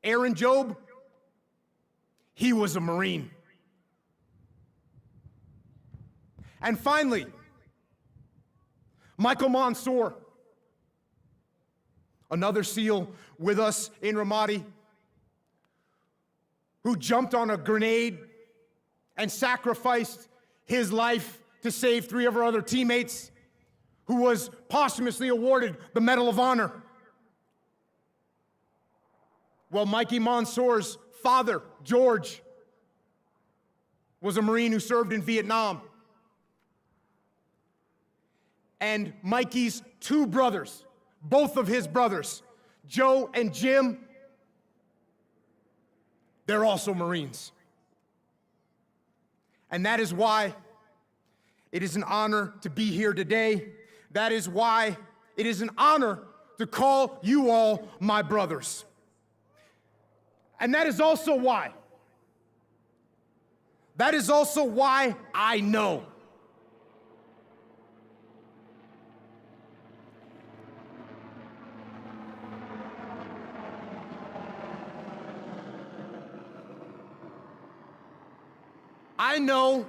Aaron Job, he was a Marine. And finally, Michael Mansour, another SEAL with us in Ramadi, who jumped on a grenade and sacrificed his life to save 3 of our other teammates, who was posthumously awarded the Medal of Honor. Well, Mikey Mansour's father, George, was a Marine who served in Vietnam. And Mikey's 2 brothers, both of his brothers, Joe and Jim, they're also Marines. And that is why it is an honor to be here today. That is why it is an honor to call you all my brothers. And that is also why I know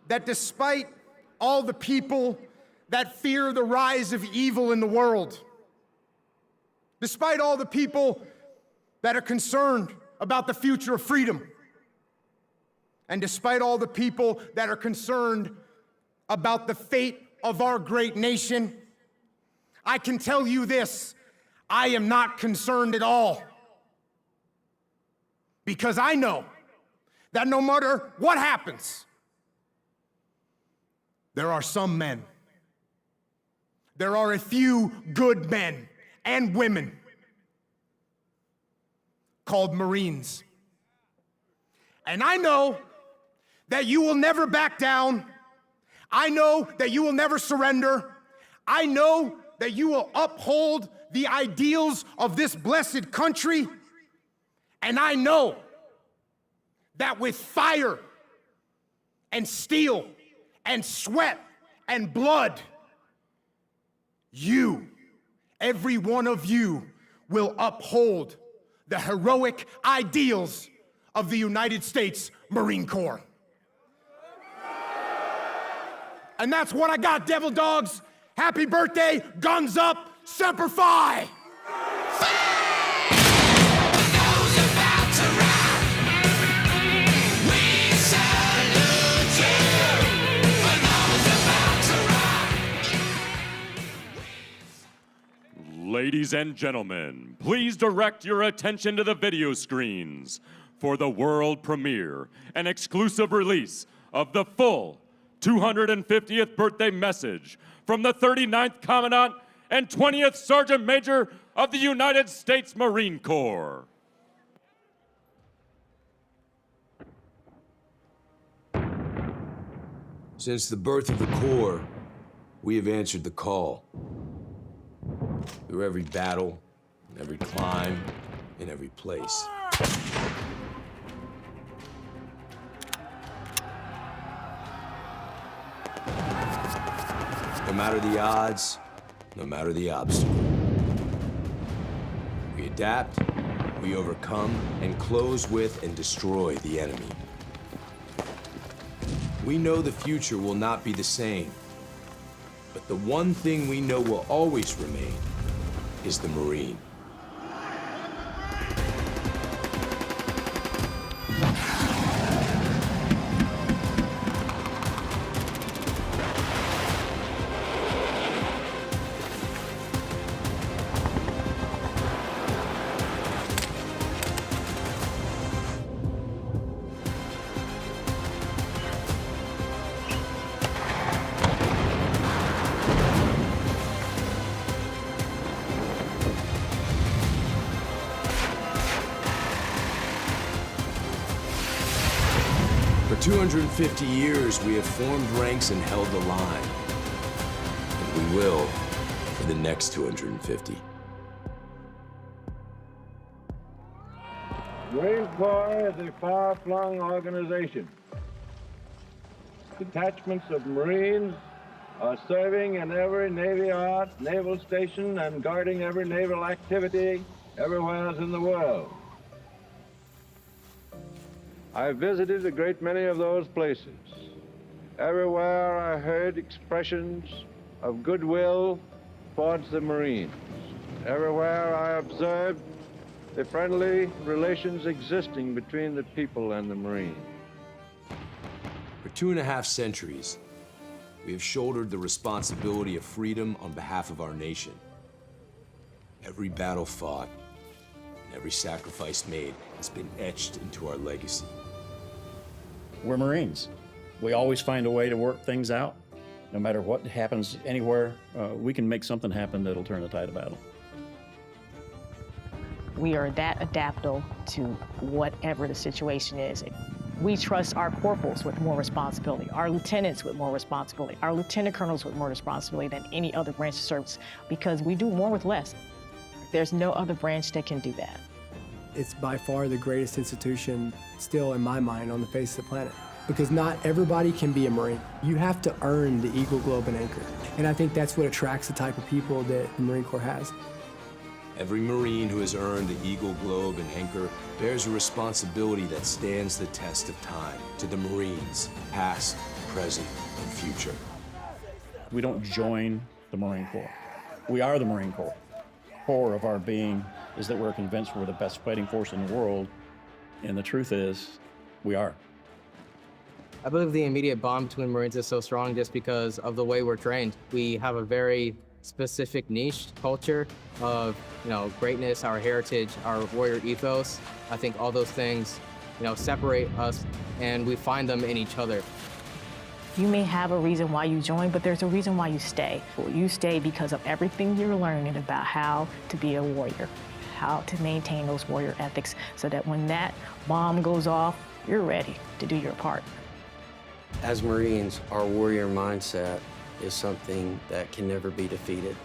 that despite all the people that fear the rise of evil in the world, despite all the people that are concerned about the future of freedom, and despite all the people that are concerned about the fate of our great nation, I can tell you this: I am not concerned at all. Because I know that no matter what happens, there are some men. There are a few good men and women called Marines. And I know that you will never back down. I know that you will never surrender. I know that you will uphold the ideals of this blessed country. And I know that with fire and steel and sweat and blood, you, every one of you, will uphold the heroic ideals of the United States Marine Corps. And that's what I got, Devil Dogs. Happy birthday, guns up, Semper Fi! Ladies and gentlemen, please direct your attention to the video screens for the world premiere and exclusive release of the full 250th birthday message from the 39th Commandant and 20th Sergeant Major of the United States Marine Corps. Since the birth of the Corps, we have answered the call. Through every battle, every climb, in every place. No matter the odds, no matter the obstacle. We adapt, we overcome, and close with and destroy the enemy. We know the future will not be the same, but the one thing we know will always remain is the Marine. For 250 years, we have formed ranks and held the line. And we will for the next 250. Marine Corps is a far-flung organization. Detachments of Marines are serving in every Navy yard, naval station, and guarding every naval activity everywhere else in the world. I visited a great many of those places. Everywhere I heard expressions of goodwill towards the Marines. Everywhere I observed the friendly relations existing between the people and the Marines. For 2.5 centuries, we have shouldered the responsibility of freedom on behalf of our nation. Every battle fought and every sacrifice made has been etched into our legacy. We're Marines. We always find a way to work things out. No matter what happens anywhere, we can make something happen that'll turn the tide of battle. We are that adaptable to whatever the situation is. We trust our corporals with more responsibility, our lieutenants with more responsibility, our lieutenant colonels with more responsibility than any other branch of service, because we do more with less. There's no other branch that can do that. It's by far the greatest institution still in my mind on the face of the planet, because not everybody can be a Marine. You have to earn the Eagle, Globe, and Anchor. And I think that's what attracts the type of people that the Marine Corps has. Every Marine who has earned the Eagle, Globe, and Anchor bears a responsibility that stands the test of time to the Marines, past, present, and future. We don't join the Marine Corps. We are the Marine Corps. Core of our being is that we're convinced we're the best fighting force in the world, and the truth is, we are. I believe the immediate bond between Marines is so strong just because of the way we're trained. We have a very specific niche culture of, greatness, our heritage, our warrior ethos. I think all those things, separate us, and we find them in each other. You may have a reason why you join, but there's a reason why you stay. You stay because of everything you're learning about how to be a warrior, how to maintain those warrior ethics, so that when that bomb goes off, you're ready to do your part. As Marines, our warrior mindset is something that can never be defeated.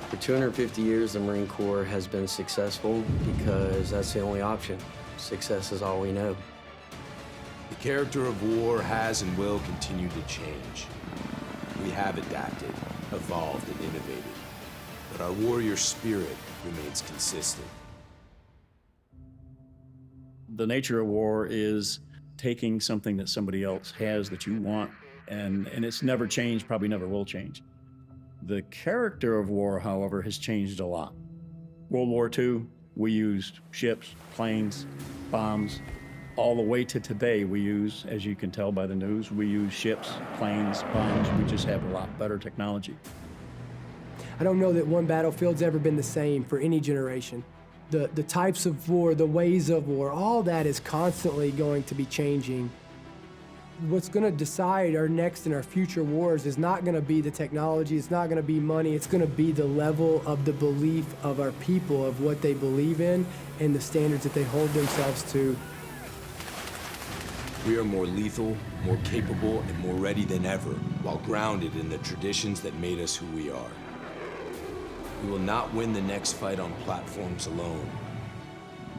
For 250 years, the Marine Corps has been successful because that's the only option. Success is all we know. The character of war has and will continue to change. We have adapted, evolved, and innovated, but our warrior spirit remains consistent. The nature of war is taking something that somebody else has that you want, and it's never changed, probably never will change. The character of war, however, has changed a lot. World War II, we used ships, planes, bombs. All the way to today, we use, as you can tell by the news, we use ships, planes, bombs. We just have a lot better technology. I don't know that one battlefield's ever been the same for any generation. The types of war, the ways of war, all that is constantly going to be changing. What's going to decide our next and our future wars is not going to be the technology, it's not going to be money, it's going to be the level of the belief of our people, of what they believe in, and the standards that they hold themselves to. We are more lethal, more capable, and more ready than ever, while grounded in the traditions that made us who we are. We will not win the next fight on platforms alone.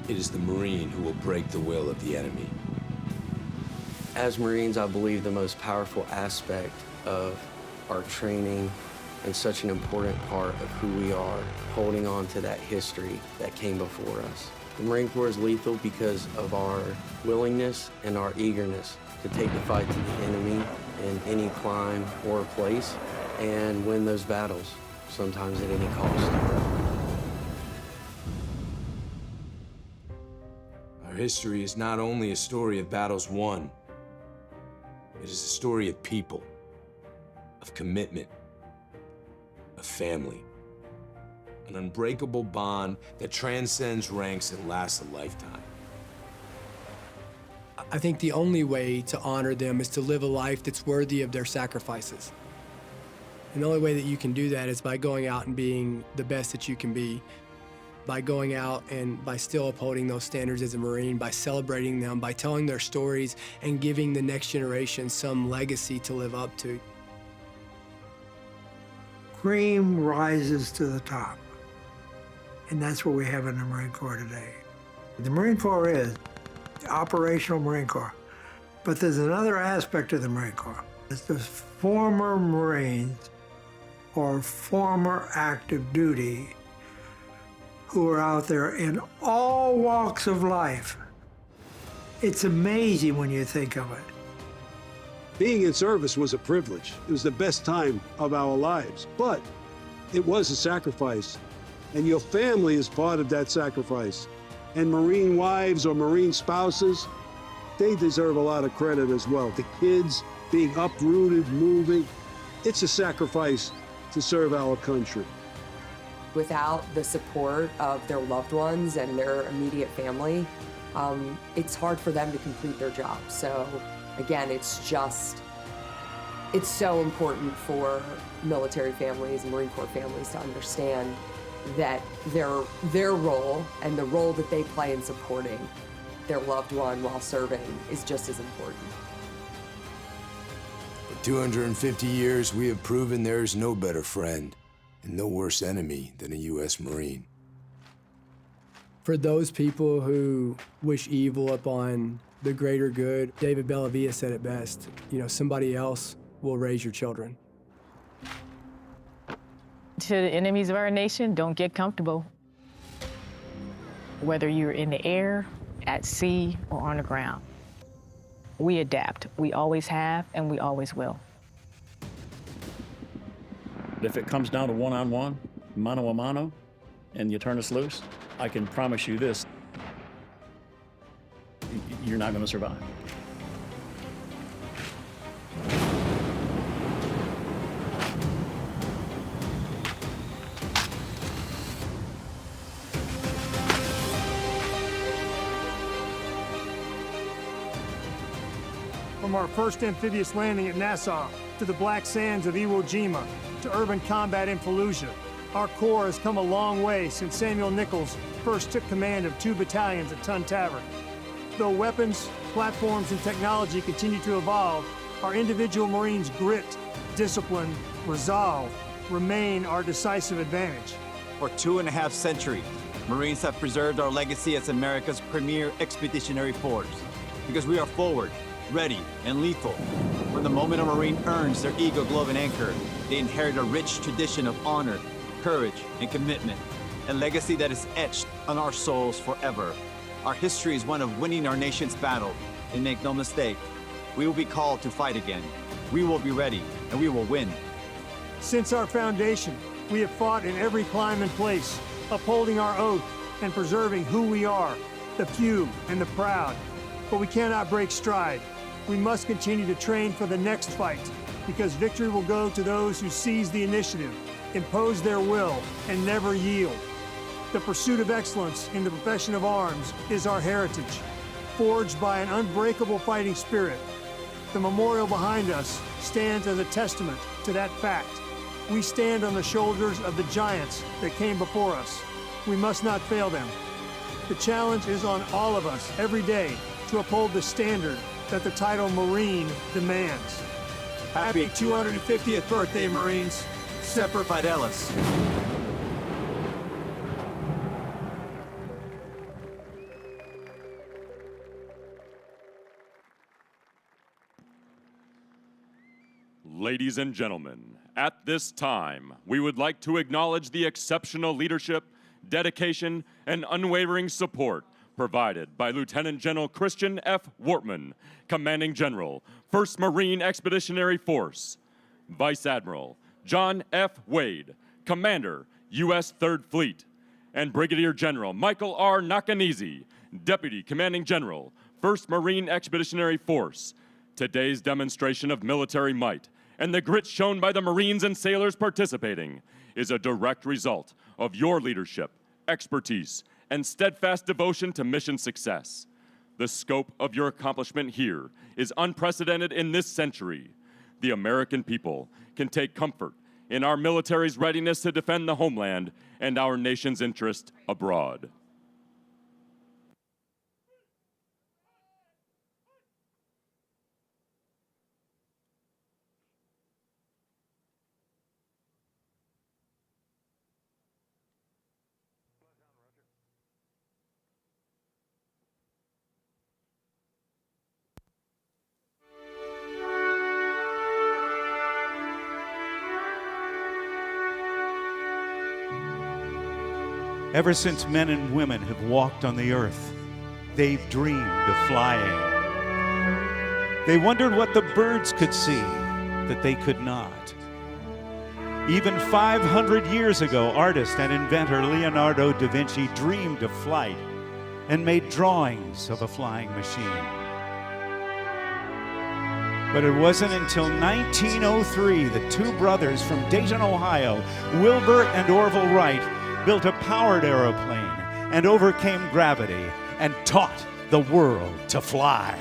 It is the Marine who will break the will of the enemy. As Marines, I believe the most powerful aspect of our training and such an important part of who we are, holding on to that history that came before us. The Marine Corps is lethal because of our willingness and our eagerness to take the fight to the enemy in any climb or place and win those battles, sometimes at any cost. Our history is not only a story of battles won, it is a story of people, of commitment, of family. An unbreakable bond that transcends ranks and lasts a lifetime. I think the only way to honor them is to live a life that's worthy of their sacrifices. And the only way that you can do that is by going out and being the best that you can be, by going out and by still upholding those standards as a Marine, by celebrating them, by telling their stories and giving the next generation some legacy to live up to. Cream rises to the top. And that's what we have in the Marine Corps today. The Marine Corps is the operational Marine Corps, but there's another aspect of the Marine Corps. It's the former Marines or former active duty who are out there in all walks of life. It's amazing when you think of it. Being in service was a privilege. It was the best time of our lives, but it was a sacrifice. And your family is part of that sacrifice. And Marine wives or Marine spouses, they deserve a lot of credit as well. The kids being uprooted, moving, it's a sacrifice to serve our country. Without the support of their loved ones and their immediate family, it's hard for them to complete their job. So again, it's so important for military families and Marine Corps families to understand that their role and the role that they play in supporting their loved one while serving is just as important. For 250 years, we have proven there is no better friend and no worse enemy than a U.S. Marine. For those people who wish evil upon the greater good, David Bellavia said it best, you know, somebody else will raise your children. To the enemies of our nation, don't get comfortable. Whether you're in the air, at sea, or on the ground, we adapt. We always have, and we always will. If it comes down to one-on-one, mano a mano, and you turn us loose, I can promise you this, you're not going to survive. From our first amphibious landing at Nassau, to the black sands of Iwo Jima, to urban combat in Fallujah, our Corps has come a long way since Samuel Nichols first took command of 2 battalions at Tun Tavern. Though weapons, platforms, and technology continue to evolve, our individual Marines' grit, discipline, resolve remain our decisive advantage. For 2.5 centuries, Marines have preserved our legacy as America's premier expeditionary force, because we are forward, ready, and lethal. When the moment a Marine earns their Eagle Glove and Anchor, they inherit a rich tradition of honor, courage, and commitment, a legacy that is etched on our souls forever. Our history is one of winning our nation's battle, and make no mistake, we will be called to fight again. We will be ready, and we will win. Since our foundation, we have fought in every climb and place, upholding our oath and preserving who we are, the few and the proud. But we cannot break stride. We must continue to train for the next fight, because victory will go to those who seize the initiative, impose their will, and never yield. The pursuit of excellence in the profession of arms is our heritage, forged by an unbreakable fighting spirit. The memorial behind us stands as a testament to that fact. We stand on the shoulders of the giants that came before us. We must not fail them. The challenge is on all of us every day to uphold the standard that the title Marine demands. Happy 250th birthday, Marines. Semper Fidelis. Ladies and gentlemen, at this time, we would like to acknowledge the exceptional leadership, dedication, and unwavering support provided by Lieutenant General Christian F. Wortman, Commanding General, 1st Marine Expeditionary Force, Vice Admiral John F. Wade, Commander, U.S. 3rd Fleet, and Brigadier General Michael R. Nakanizi, Deputy Commanding General, 1st Marine Expeditionary Force. Today's demonstration of military might and the grit shown by the Marines and sailors participating is a direct result of your leadership, expertise, and steadfast devotion to mission success. The scope of your accomplishment here is unprecedented in this century. The American people can take comfort in our military's readiness to defend the homeland and our nation's interest abroad. Ever since men and women have walked on the earth, they've dreamed of flying. They wondered what the birds could see that they could not. Even 500 years ago, artist and inventor Leonardo da Vinci dreamed of flight and made drawings of a flying machine. But it wasn't until 1903 that two brothers from Dayton, Ohio, Wilbur and Orville Wright, built a powered aeroplane and overcame gravity and taught the world to fly.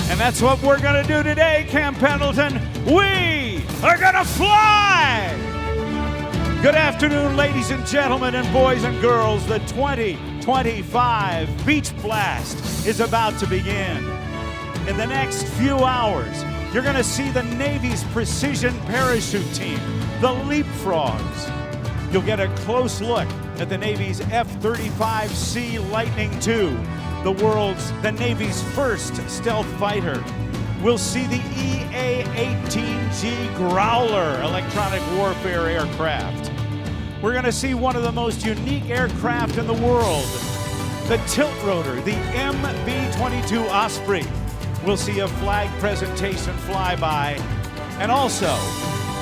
And that's what we're gonna do today, Camp Pendleton. We are gonna fly! Good afternoon, ladies and gentlemen, and boys and girls. The 2025 Beach Blast is about to begin. In the next few hours, you're gonna see the Navy's precision parachute team, the Leapfrogs. You'll get a close look at the Navy's F-35C Lightning II, the Navy's first stealth fighter. We'll see the EA-18G Growler electronic warfare aircraft. We're gonna see one of the most unique aircraft in the world, the tilt rotor, the MB-22 Osprey. We'll see a flag presentation flyby, and also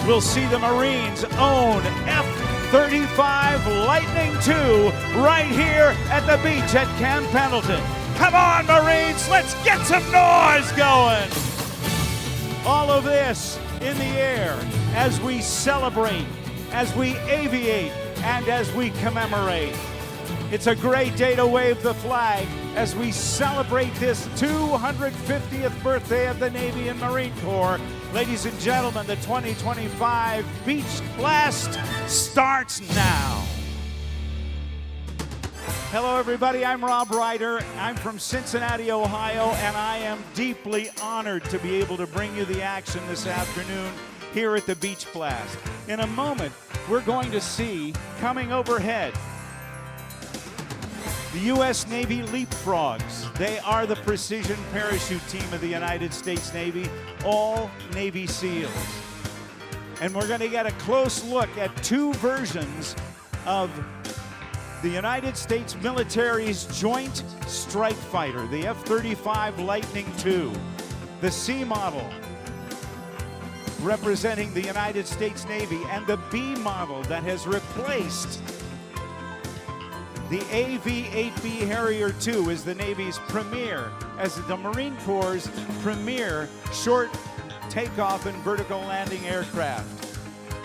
we'll see the Marines' own F-35 Lightning II right here at the beach at Camp Pendleton. Come on, Marines, let's get some noise going. All of this in the air as we celebrate, as we aviate, and as we commemorate. It's a great day to wave the flag as we celebrate this 250th birthday of the Navy and Marine Corps. Ladies and gentlemen, the 2025 Beach Blast starts now. Hello, everybody. I'm Rob Ryder. I'm from Cincinnati, Ohio, and I am deeply honored to be able to bring you the action this afternoon here at the Beach Blast. In a moment, we're going to see, coming overhead, the U.S. Navy Leapfrogs. They are the precision parachute team of the United States Navy, all Navy SEALs. And we're going to get a close look at two versions of the United States military's Joint Strike Fighter, the F-35 Lightning II, the C model representing the United States Navy, and the B model that has replaced the AV-8B Harrier II is the Navy's premier, as the Marine Corps' premier short takeoff and vertical landing aircraft.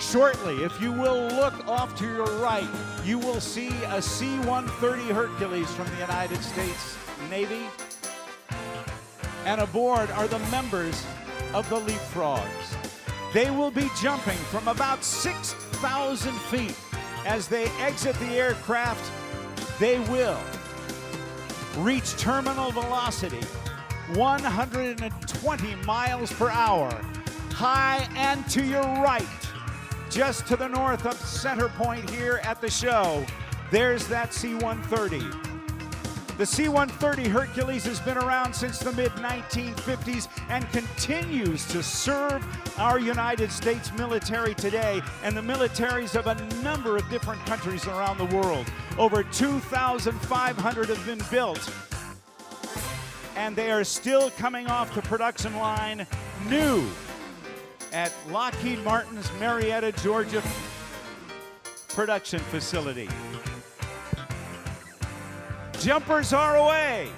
Shortly, if you will look off to your right, you will see a C-130 Hercules from the United States Navy. And aboard are the members of the Leapfrogs. They will be jumping from about 6,000 feet. As they exit the aircraft, they will reach terminal velocity, 120 miles per hour, high and to your right. Just to the north of center point here at the show, there's that C-130. The C-130 Hercules has been around since the mid-1950s and continues to serve our United States military today and the militaries of a number of different countries around the world. Over 2,500 have been built, and they are still coming off the production line new at Lockheed Martin's Marietta, Georgia production facility. Jumpers are away.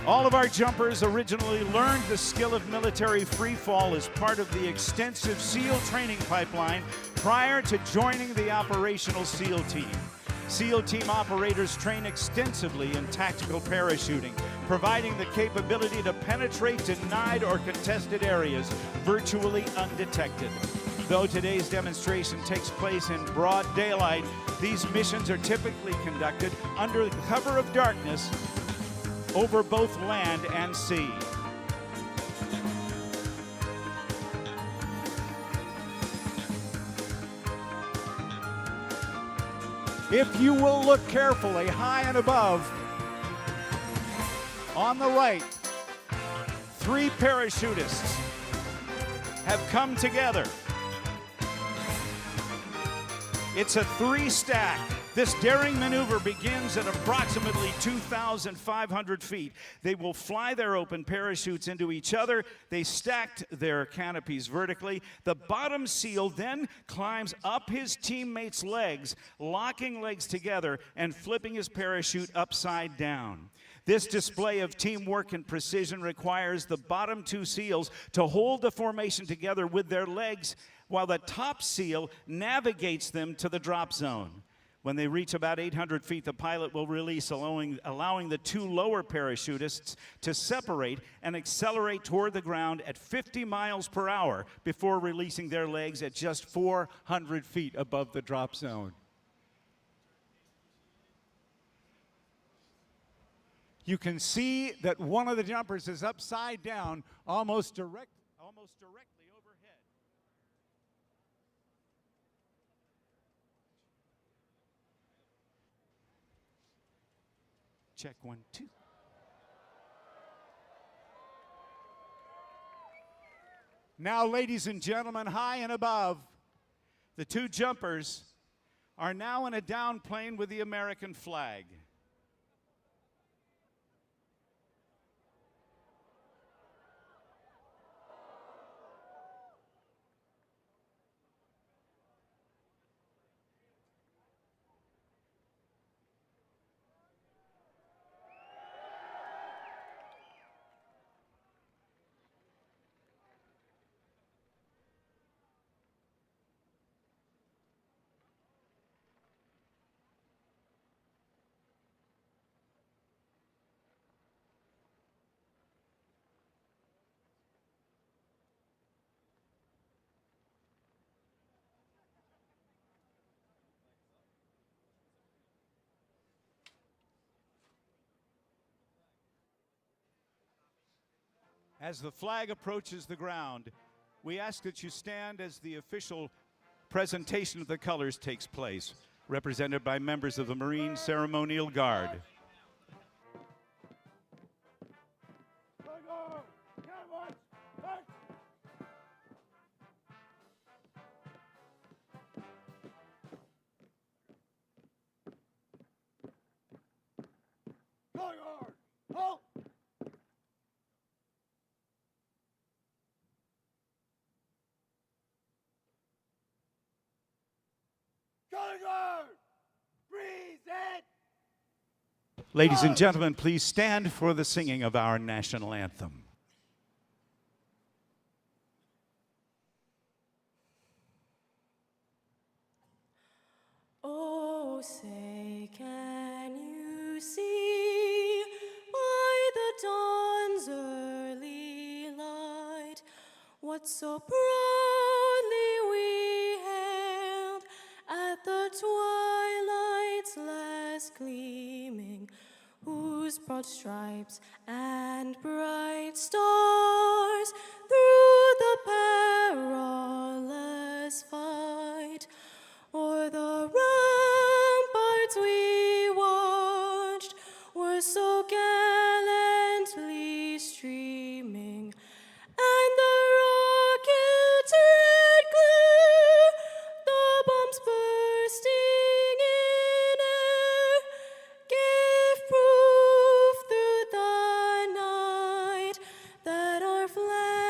All of our jumpers originally learned the skill of military free fall as part of the extensive SEAL training pipeline prior to joining the operational SEAL team. SEAL team operators train extensively in tactical parachuting, providing the capability to penetrate denied or contested areas virtually undetected. Though today's demonstration takes place in broad daylight, these missions are typically conducted under the cover of darkness over both land and sea. If you will look carefully, high and above, on the right, 3 parachutists have come together. It's a 3-stack. This daring maneuver begins at approximately 2,500 feet. They will fly their open parachutes into each other. They stacked their canopies vertically. The bottom SEAL then climbs up his teammate's legs, locking legs together and flipping his parachute upside down. This display of teamwork and precision requires the bottom 2 SEALs to hold the formation together with their legs while the top SEAL navigates them to the drop zone. When they reach about 800 feet, the pilot will release, allowing the 2 lower parachutists to separate and accelerate toward the ground at 50 miles per hour before releasing their legs at just 400 feet above the drop zone. You can see that one of the jumpers is upside down, almost directly overhead. Check 1, 2. Now, ladies and gentlemen, high and above, the 2 jumpers are now in a down plane with the American flag. As the flag approaches the ground, we ask that you stand as the official presentation of the colors takes place, represented by members of the Marine Ceremonial Guard. Ladies and gentlemen, please stand for the singing of our national anthem. Oh, say, can you see by the dawn's early light what so proudly we hailed at the twilight's last gleaming, whose broad stripes and bright stars through the perilous fight o'er the ramparts we watched were so gallantly streaming, and the rocket's red glare, the bombs bursting in air, gave proof through the night that our flag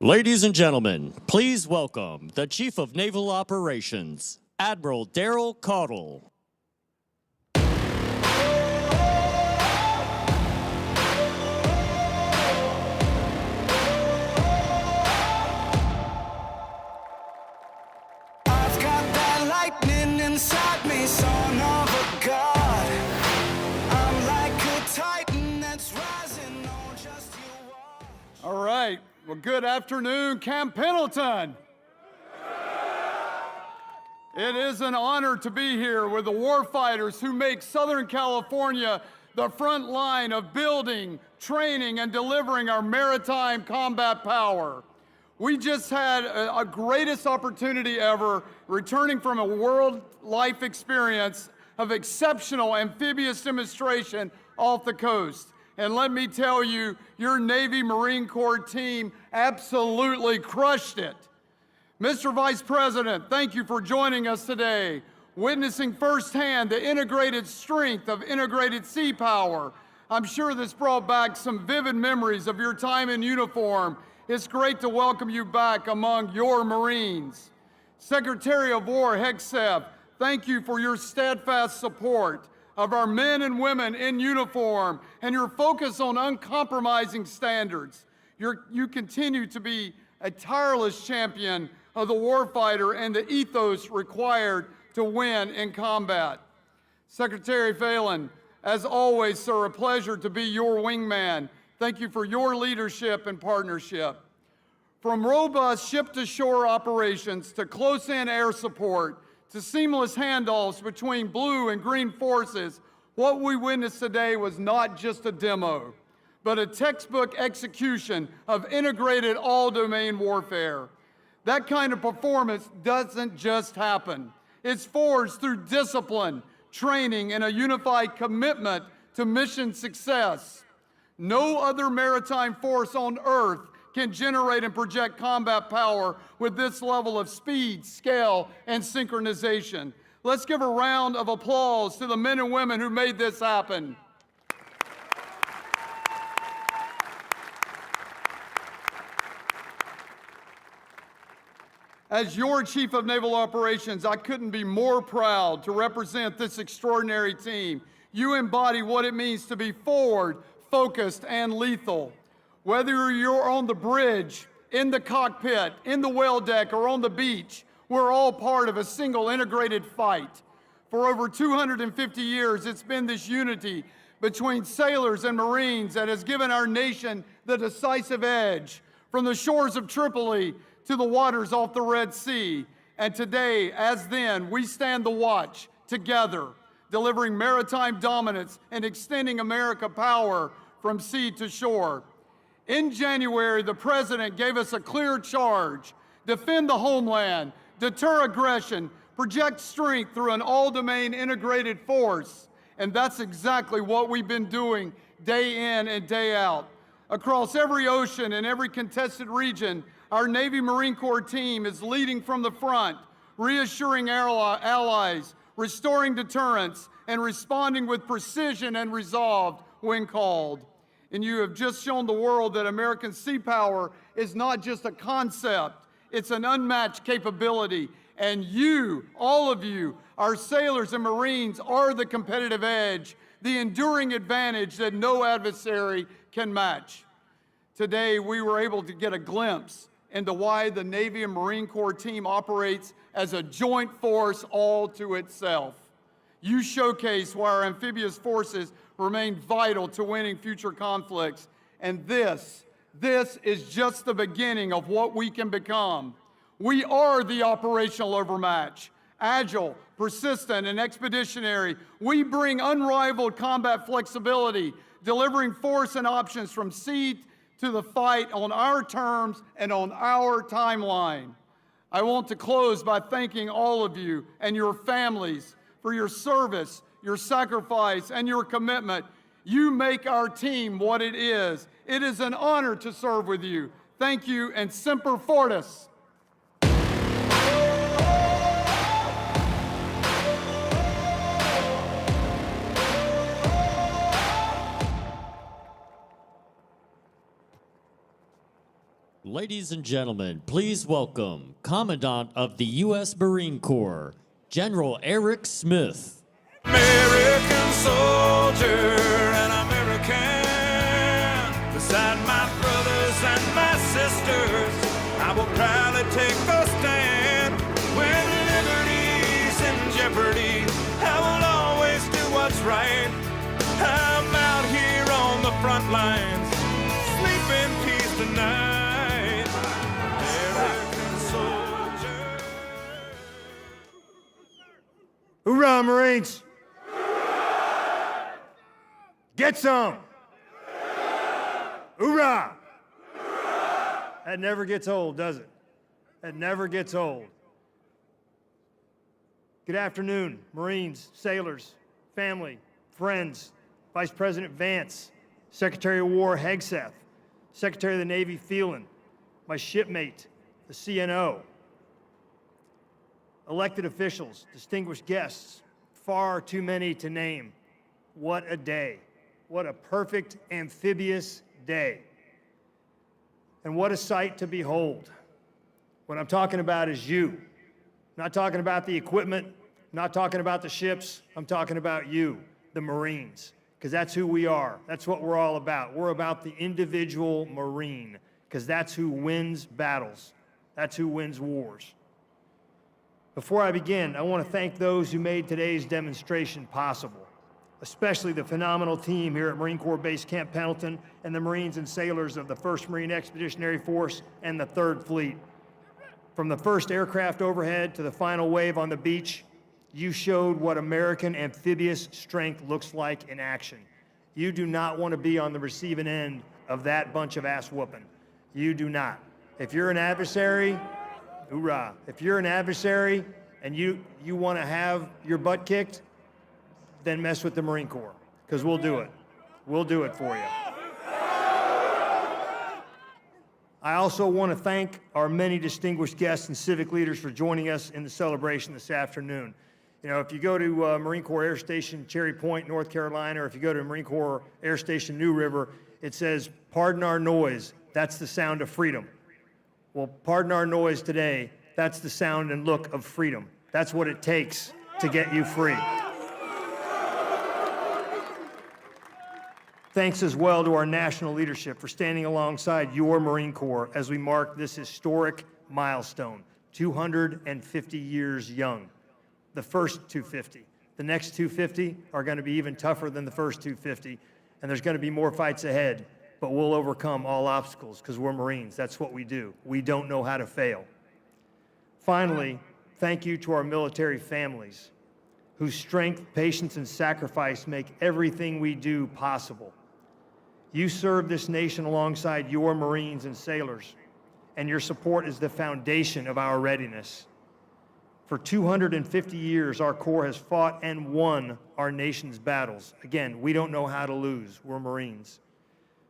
Ladies and gentlemen, please welcome the Chief of Naval Operations, Admiral Daryl Caudle. I've got that lightning inside me, son of a god. I'm like a titan that's rising on just you watch. All right. Well, good afternoon, Camp Pendleton. It is an honor to be here with the warfighters who make Southern California the front line of building, training, and delivering our maritime combat power. We just had a greatest opportunity ever, returning from a world life experience of exceptional amphibious demonstration off the coast. And let me tell you, your Navy Marine Corps team absolutely crushed it. Mr. Vice President, thank you for joining us today, witnessing firsthand the integrated strength of integrated sea power. I'm sure this brought back some vivid memories of your time in uniform. It's great to welcome you back among your Marines. Secretary of War Hegseth, thank you for your steadfast support of our men and women in uniform and your focus on uncompromising standards. You continue to be a tireless champion of the warfighter and the ethos required to win in combat. Secretary Phelan, as always, sir, a pleasure to be your wingman. Thank you for your leadership and partnership. From robust ship-to-shore operations to close-in air support, to seamless handoffs between blue and green forces, what we witnessed today was not just a demo, but a textbook execution of integrated all-domain warfare. That kind of performance doesn't just happen. It's forged through discipline, training, and a unified commitment to mission success. No other maritime force on Earth can generate and project combat power with this level of speed, scale, and synchronization. Let's give a round of applause to the men and women who made this happen. As your Chief of Naval Operations, I couldn't be more proud to represent this extraordinary team. You embody what it means to be forward, focused, and lethal. Whether you're on the bridge, in the cockpit, in the whale deck, or on the beach, we're all part of a single integrated fight. For over 250 years, it's been this unity between sailors and Marines that has given our nation the decisive edge, from the shores of Tripoli to the waters off the Red Sea. And today, as then, we stand the watch together, delivering maritime dominance and extending American power from sea to shore. In January, the President gave us a clear charge: defend the homeland, deter aggression, project strength through an all-domain integrated force. And that's exactly what we've been doing day in and day out. Across every ocean and every contested region, our Navy Marine Corps team is leading from the front, reassuring allies, restoring deterrence, and responding with precision and resolve when called. And you have just shown the world that American sea power is not just a concept, it's an unmatched capability. And you, all of you, our sailors and Marines, are the competitive edge, the enduring advantage that no adversary can match. Today, we were able to get a glimpse into why the Navy and Marine Corps team operates as a joint force all to itself. You showcase why our amphibious forces remain vital to winning future conflicts. And this is just the beginning of what we can become. We are the operational overmatch. Agile, persistent, and expeditionary, we bring unrivaled combat flexibility, delivering force and options from sea to the fight on our terms and on our timeline. I want to close by thanking all of you and your families for your service, your sacrifice, and your commitment. You make our team what it is. It is an honor to serve with you. Thank you, and Semper Fortis. Ladies and gentlemen, please welcome Commandant of the U.S. Marine Corps, General Eric Smith. American soldier and American. Beside my brothers and my sisters, I will proudly take a stand. When liberty's in jeopardy, I will always do what's right. I'm out here on the front lines, sleep in peace tonight. American soldier. Hoorah, Marines! Get some! Hoorah! That never gets old, does it? That never gets old. Good afternoon, Marines, sailors, family, friends, Vice President Vance, Secretary of War Hegseth, Secretary of the Navy Phelan, my shipmate, the CNO, elected officials, distinguished guests, far too many to name. What a day. What a perfect amphibious day. And what a sight to behold. What I'm talking about is you. I'm not talking about the equipment, I'm not talking about the ships, I'm talking about you, the Marines, because that's who we are. That's what we're all about. We're about the individual Marine, because that's who wins battles. That's who wins wars. Before I begin, I want to thank those who made today's demonstration possible, especially the phenomenal team here at Marine Corps Base Camp Pendleton and the Marines and sailors of the 1st Marine Expeditionary Force and the 3rd Fleet. From the first aircraft overhead to the final wave on the beach, you showed what American amphibious strength looks like in action. You do not want to be on the receiving end of that bunch of ass whooping. You do not. If you're an adversary, hoorah. If you're an adversary and you want to have your butt kicked, then mess with the Marine Corps, because we'll do it. We'll do it for you. I also want to thank our many distinguished guests and civic leaders for joining us in the celebration this afternoon. You know, if you go to Marine Corps Air Station Cherry Point, North Carolina, or if you go to Marine Corps Air Station New River, it says, "Pardon our noise, that's the sound of freedom." Well, pardon our noise today, that's the sound and look of freedom. That's what it takes to get you free. Thanks as well to our national leadership for standing alongside your Marine Corps as we mark this historic milestone, 250 years young. The first 250. The next 250 are going to be even tougher than the first 250, and there's going to be more fights ahead, but we'll overcome all obstacles because we're Marines. That's what we do. We don't know how to fail. Finally, thank you to our military families whose strength, patience, and sacrifice make everything we do possible. You serve this nation alongside your Marines and sailors, and your support is the foundation of our readiness. For 250 years, our Corps has fought and won our nation's battles. Again, we don't know how to lose. We're Marines.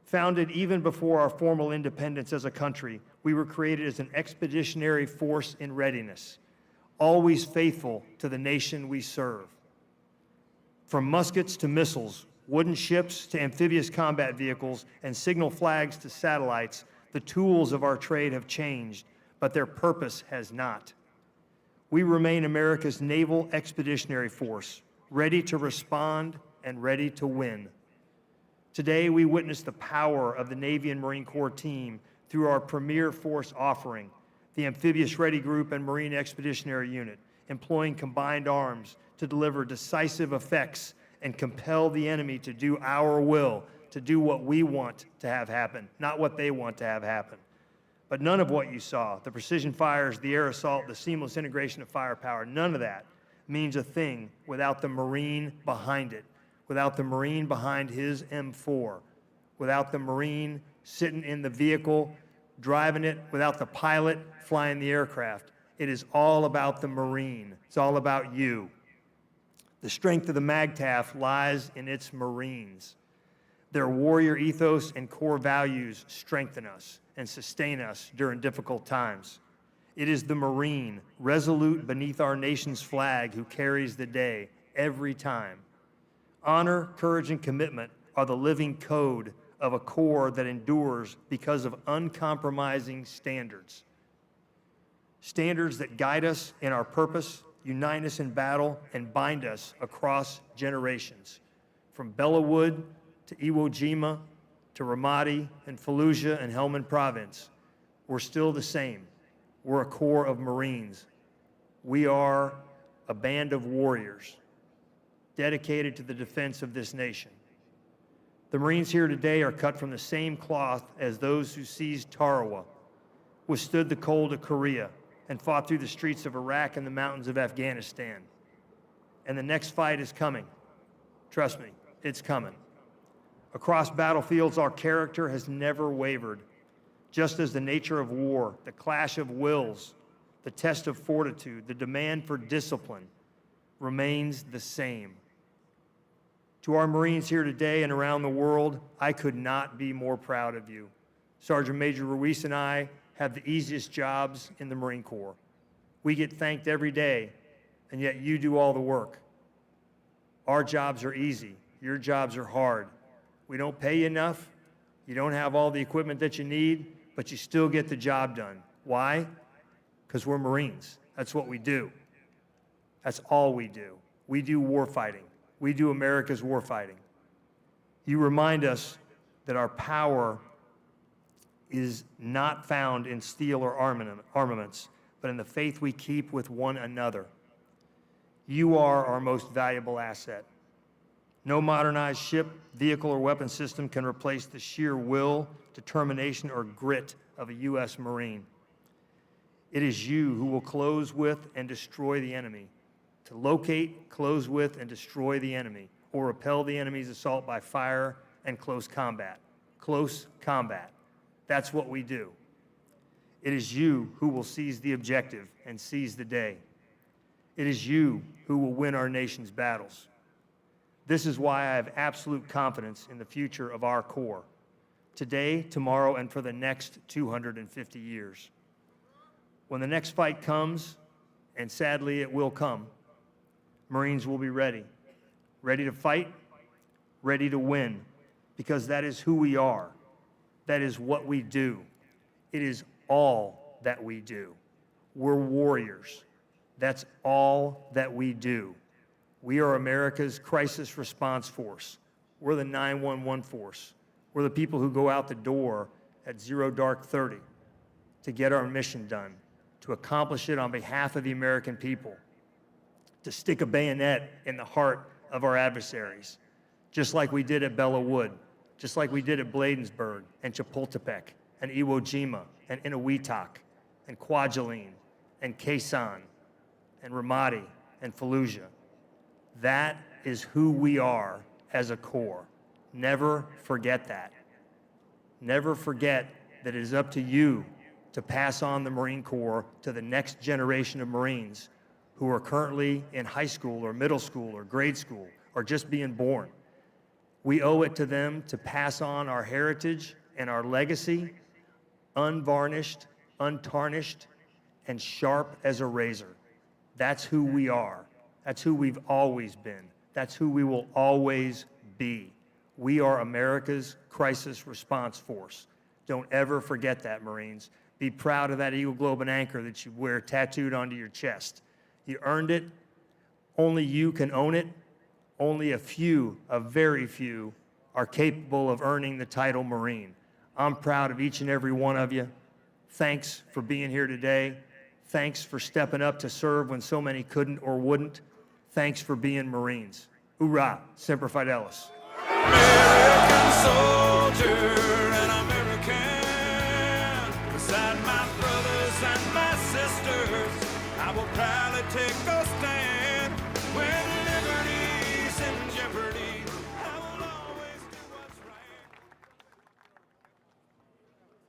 Founded even before our formal independence as a country, we were created as an expeditionary force in readiness, always faithful to the nation we serve. From muskets to missiles, wooden ships to amphibious combat vehicles, and signal flags to satellites, the tools of our trade have changed, but their purpose has not. We remain America's naval expeditionary force, ready to respond and ready to win. Today, we witness the power of the Navy and Marine Corps team through our premier force offering, the Amphibious Ready Group and Marine Expeditionary Unit, employing combined arms to deliver decisive effects and compel the enemy to do our will, to do what we want to have happen, not what they want to have happen. But none of what you saw, the precision fires, the air assault, the seamless integration of firepower, none of that means a thing without the Marine behind it, without the Marine behind his M4, without the Marine sitting in the vehicle, driving it, without the pilot flying the aircraft. It is all about the Marine. It's all about you. The strength of the MAGTF lies in its Marines. Their warrior ethos and core values strengthen us and sustain us during difficult times. It is the Marine, resolute beneath our nation's flag, who carries the day every time. Honor, courage, and commitment are the living code of a Corps that endures because of uncompromising standards. Standards that guide us in our purpose, unite us in battle, and bind us across generations. From Bella Wood to Iwo Jima to Ramadi and Fallujah and Helmand Province, we're still the same. We're a Corps of Marines. We are a band of warriors dedicated to the defense of this nation. The Marines here today are cut from the same cloth as those who seized Tarawa, withstood the cold of Korea, and fought through the streets of Iraq and the mountains of Afghanistan. And the next fight is coming. Trust me, it's coming. Across battlefields, our character has never wavered. Just as the nature of war, the clash of wills, the test of fortitude, the demand for discipline remains the same. To our Marines here today and around the world, I could not be more proud of you. Sergeant Major Ruiz and I have the easiest jobs in the Marine Corps. We get thanked every day, and yet you do all the work. Our jobs are easy. Your jobs are hard. We don't pay you enough. You don't have all the equipment that you need, but you still get the job done. Why? Because we're Marines. That's what we do. That's all we do. We do war fighting. We do America's war fighting. You remind us that our power is not found in steel or armaments, but in the faith we keep with one another. You are our most valuable asset. No modernized ship, vehicle, or weapon system can replace the sheer will, determination, or grit of a U.S. Marine. It is you who will close with and destroy the enemy. To locate, close with, and destroy the enemy, or repel the enemy's assault by fire and close combat. Close combat. That's what we do. It is you who will seize the objective and seize the day. It is you who will win our nation's battles. This is why I have absolute confidence in the future of our Corps, today, tomorrow, and for the next 250 years. When the next fight comes, and sadly it will come, Marines will be ready to fight, ready to win, because that is who we are. That is what we do. It is all that we do. We're warriors. That's all that we do. We are America's crisis response force. We're the 911 force. We're the people who go out the door at 0 dark 30 to get our mission done, to accomplish it on behalf of the American people, to stick a bayonet in the heart of our adversaries, just like we did at Bella Wood, just like we did at Bladensburg and Chapultepec and Iwo Jima and Eniwetok and Kwajalein and Quezon and Ramadi and Fallujah. That is who we are as a Corps. Never forget that. Never forget that it is up to you to pass on the Marine Corps to the next generation of Marines who are currently in high school or middle school or grade school or just being born. We owe it to them to pass on our heritage and our legacy, unvarnished, untarnished, and sharp as a razor. That's who we are. That's who we've always been. That's who we will always be. We are America's crisis response force. Don't ever forget that, Marines. Be proud of that Eagle Globe and Anchor that you wear tattooed onto your chest. You earned it. Only you can own it. Only a very few, are capable of earning the title Marine. I'm proud of each and every one of you. Thanks for being here today. Thanks for stepping up to serve when so many couldn't or wouldn't. Thanks for being Marines. Hoorah, Semper Fidelis. American soldier and American, beside my brothers and my sisters, I will proudly take a stand when liberty's in jeopardy. I will always do what's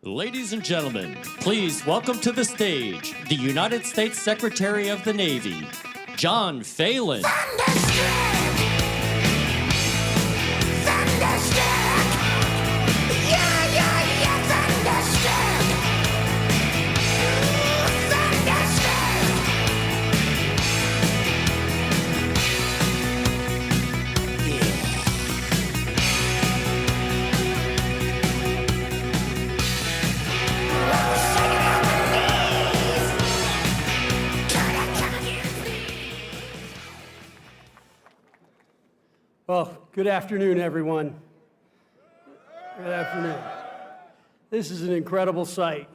right. Ladies and gentlemen, please welcome to the stage the United States Secretary of the Navy, John Phelan. Good afternoon, everyone. Good afternoon. This is an incredible sight.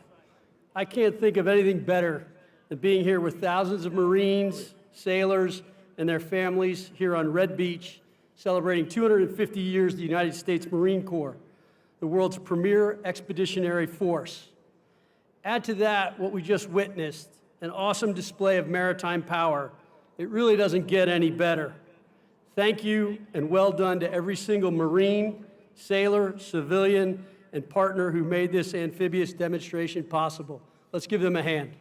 I can't think of anything better than being here with thousands of Marines, sailors, and their families here on Red Beach, celebrating 250 years of the United States Marine Corps, the world's premier expeditionary force. Add to that what we just witnessed, an awesome display of maritime power. It really doesn't get any better. Thank you and well done to every single Marine, sailor, civilian, and partner who made this amphibious demonstration possible. Let's give them a hand.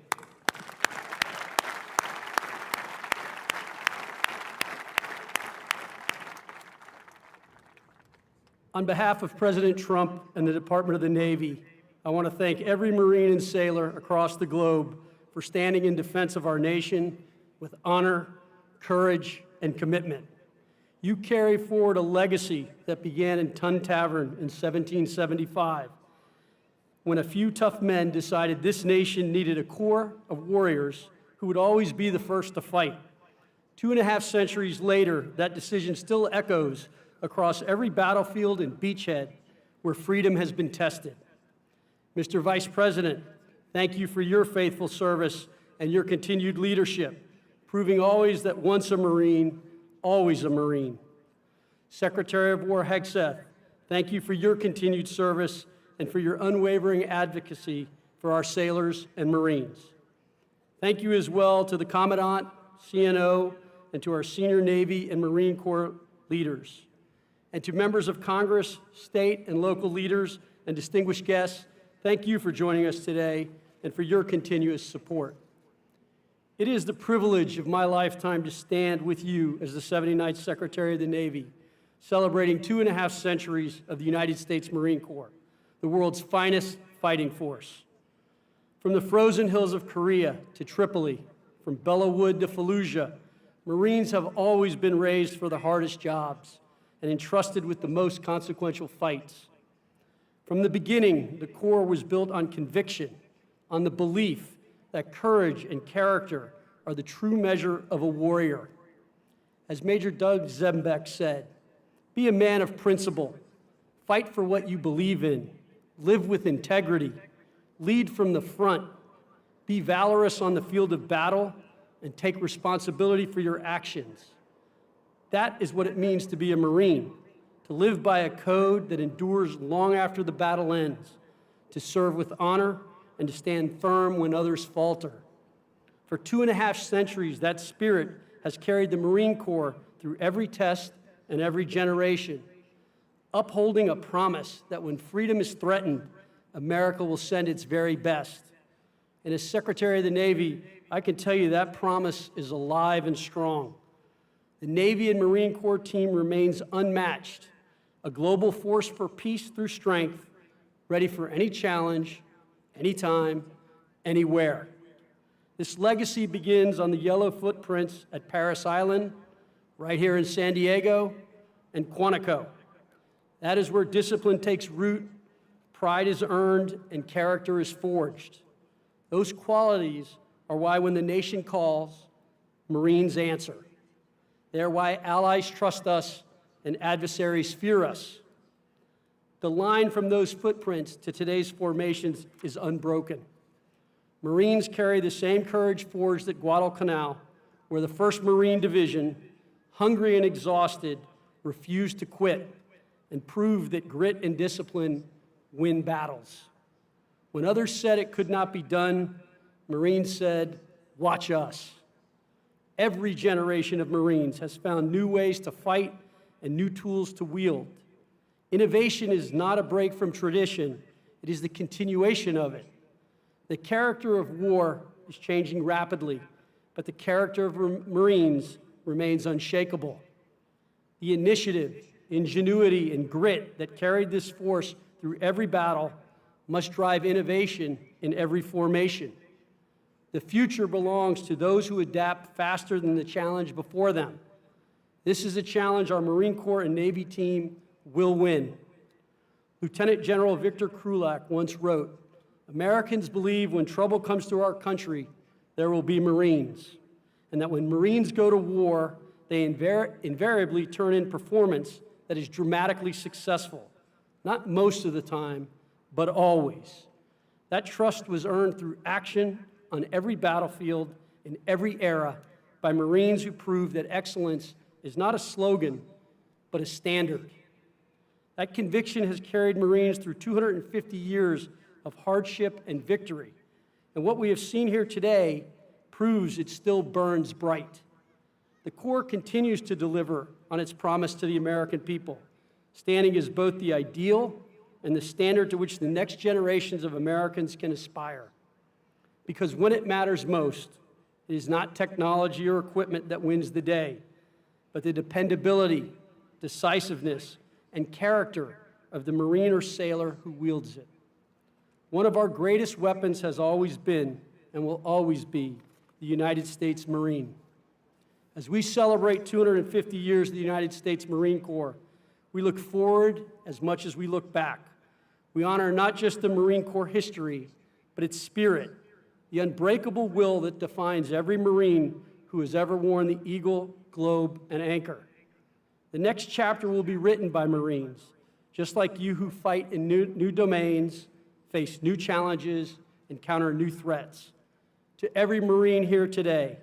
On behalf of President Trump and the Department of the Navy, I want to thank every Marine and sailor across the globe for standing in defense of our nation with honor, courage, and commitment. You carry forward a legacy that began in Tun Tavern in 1775, when a few tough men decided this nation needed a corps of warriors who would always be the first to fight. 2.5 centuries later, that decision still echoes across every battlefield and beachhead where freedom has been tested. Mr. Vice President, thank you for your faithful service and your continued leadership, proving always that once a Marine, always a Marine. Secretary of War Hegseth, thank you for your continued service and for your unwavering advocacy for our sailors and Marines. Thank you as well to the Commandant, CNO, and to our senior Navy and Marine Corps leaders. And to members of Congress, state and local leaders, and distinguished guests, thank you for joining us today and for your continuous support. It is the privilege of my lifetime to stand with you as the 79th Secretary of the Navy, celebrating 2.5 centuries of the United States Marine Corps, the world's finest fighting force. From the frozen hills of Korea to Tripoli, from Belleau Wood to Fallujah, Marines have always been raised for the hardest jobs and entrusted with the most consequential fights. From the beginning, the Corps was built on conviction, on the belief that courage and character are the true measure of a warrior. As Major Doug Zembeck said, be a man of principle, fight for what you believe in, live with integrity, lead from the front, be valorous on the field of battle, and take responsibility for your actions. That is what it means to be a Marine, to live by a code that endures long after the battle ends, to serve with honor, and to stand firm when others falter. For 2.5 centuries, that spirit has carried the Marine Corps through every test and every generation, upholding a promise that when freedom is threatened, America will send its very best. And as Secretary of the Navy, I can tell you that promise is alive and strong. The Navy and Marine Corps team remains unmatched, a global force for peace through strength, ready for any challenge, anytime, anywhere. This legacy begins on the yellow footprints at Parris Island, right here in San Diego, and Quantico. That is where discipline takes root, pride is earned, and character is forged. Those qualities are why when the nation calls, Marines answer. They are why allies trust us and adversaries fear us. The line from those footprints to today's formations is unbroken. Marines carry the same courage forged at Guadalcanal, where the 1st Marine Division, hungry and exhausted, refused to quit and proved that grit and discipline win battles. When others said it could not be done, Marines said, "Watch us." Every generation of Marines has found new ways to fight and new tools to wield. Innovation is not a break from tradition, it is the continuation of it. The character of war is changing rapidly, but the character of Marines remains unshakable. The initiative, ingenuity, and grit that carried this force through every battle must drive innovation in every formation. The future belongs to those who adapt faster than the challenge before them. This is a challenge our Marine Corps and Navy team will win. Lieutenant General Victor Krulak once wrote, "Americans believe when trouble comes to our country, there will be Marines, and that when Marines go to war, they invariably turn in performance that is dramatically successful, not most of the time, but always. That trust was earned through action on every battlefield in every era by Marines who proved that excellence is not a slogan, but a standard. That conviction has carried Marines through 250 years of hardship and victory. And what we have seen here today proves it still burns bright. The Corps continues to deliver on its promise to the American people, standing as both the ideal and the standard to which the next generations of Americans can aspire. Because when it matters most, it is not technology or equipment that wins the day, but the dependability, decisiveness, and character of the Marine or sailor who wields it. One of our greatest weapons has always been and will always be the United States Marine. As we celebrate 250 years of the United States Marine Corps, we look forward as much as we look back. We honor not just the Marine Corps history, but its spirit, the unbreakable will that defines every Marine who has ever worn the Eagle, Globe, and Anchor. The next chapter will be written by Marines, just like you who fight in new domains, face new challenges, and counter new threats. To every Marine here today,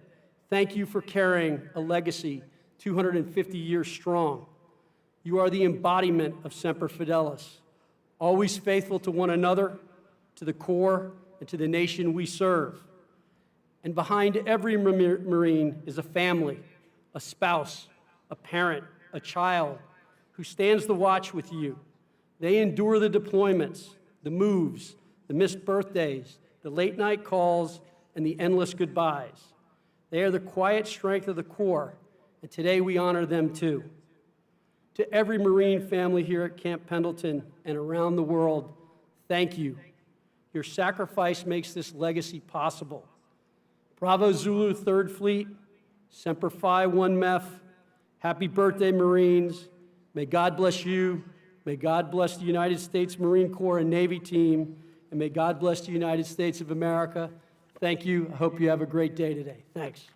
thank you for carrying a legacy 250 years strong. You are the embodiment of Semper Fidelis, always faithful to one another, to the Corps, and to the nation we serve. And behind every Marine is a family, a spouse, a parent, a child who stands the watch with you. They endure the deployments, the moves, the missed birthdays, the late night calls, and the endless goodbyes. They are the quiet strength of the Corps, and today we honor them too. To every Marine family here at Camp Pendleton and around the world, thank you. Your sacrifice makes this legacy possible. Bravo Zulu 3rd Fleet, Semper Fi 1 MEF, happy birthday, Marines. May God bless you. May God bless the United States Marine Corps and Navy team, and may God bless the United States of America. Thank you. I hope you have a great day today. Thanks.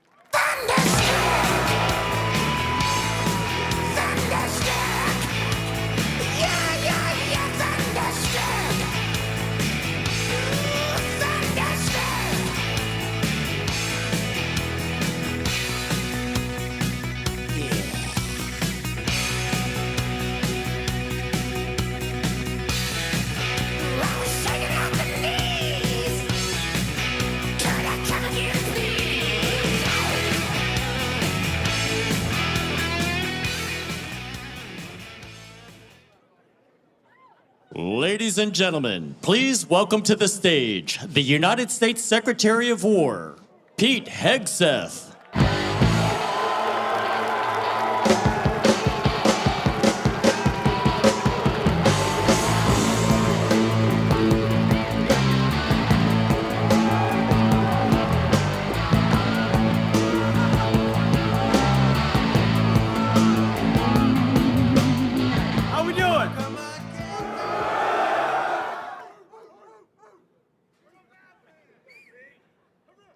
Ladies and gentlemen, please welcome to the stage the United States Secretary of War, Pete Hegseth. How we doing?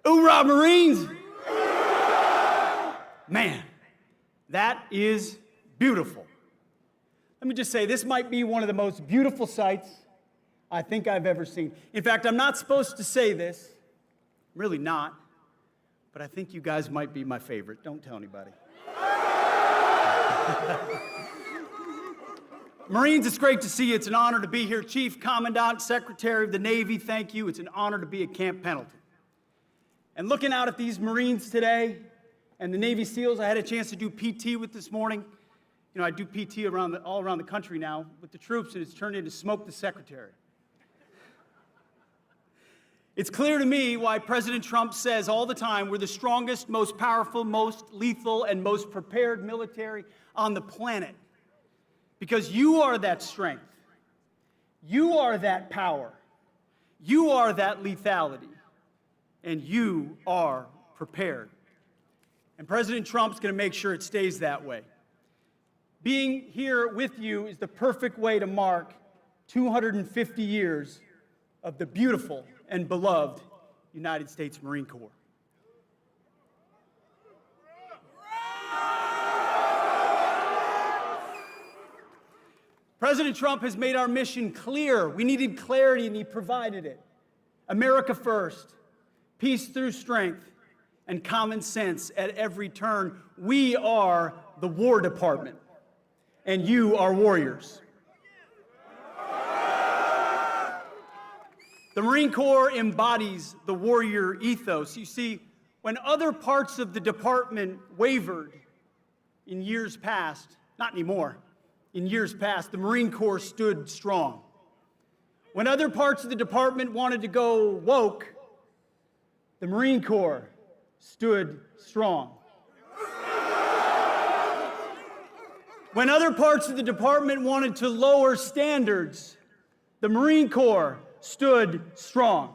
Hoorah, Marines! Man, that is beautiful. Let me just say, this might be one of the most beautiful sights I think I've ever seen. In fact, I'm not supposed to say this, I'm really not, but I think you guys might be my favorite. Don't tell anybody. Marines, it's great to see you. It's an honor to be here. Chief, Commandant, Secretary of the Navy, thank you. It's an honor to be at Camp Pendleton. And looking out at these Marines today and the Navy SEALs I had a chance to do PT with this morning, you know, I do PT all around the country now with the troops, and it's turned into Smoke the Secretary. It's clear to me why President Trump says all the time we're the strongest, most powerful, most lethal, and most prepared military on the planet. Because you are that strength. You are that power. You are that lethality. And you are prepared. And President Trump's going to make sure it stays that way. Being here with you is the perfect way to mark 250 years of the beautiful and beloved United States Marine Corps. President Trump has made our mission clear. We needed clarity, and he provided it. America first, peace through strength, and common sense at every turn. We are the War Department, and you are warriors. The Marine Corps embodies the warrior ethos. You see, when other parts of the department wavered in years past, not anymore, in years past, the Marine Corps stood strong. When other parts of the department wanted to go woke, the Marine Corps stood strong. When other parts of the department wanted to lower standards, the Marine Corps stood strong.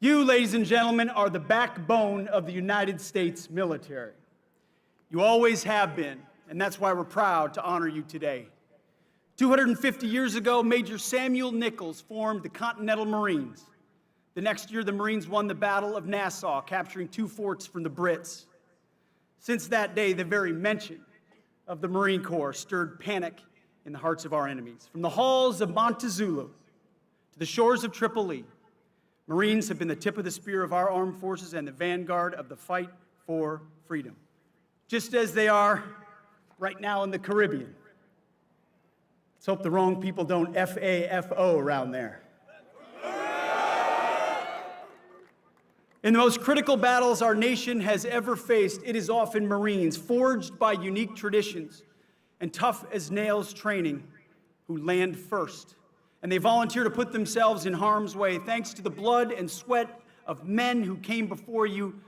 You, ladies and gentlemen, are the backbone of the United States military. You always have been, and that's why we're proud to honor you today. 250 years ago, Major Samuel Nichols formed the Continental Marines. The next year, the Marines won the Battle of Nassau, capturing 2 forts from the Brits. Since that day, the very mention of the Marine Corps stirred panic in the hearts of our enemies. From the halls of Montezuma to the shores of Tripoli, Marines have been the tip of the spear of our armed forces and the vanguard of the fight for freedom, just as they are right now in the Caribbean. Let's hope the wrong people don't FAFO around there. In the most critical battles our nation has ever faced, it is often Marines, forged by unique traditions and tough as nails training, who land first. And they volunteer to put themselves in harm's way. Thanks to the blood and sweat of men who came before you,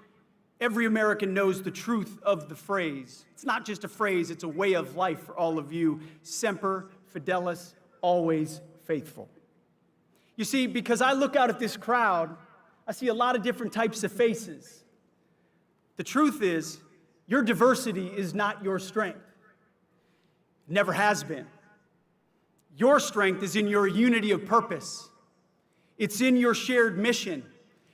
every American knows the truth of the phrase. It's not just a phrase, it's a way of life for all of you. Semper Fidelis, always faithful. You see, because I look out at this crowd, I see a lot of different types of faces. The truth is, your diversity is not your strength. It never has been. Your strength is in your unity of purpose. It's in your shared mission.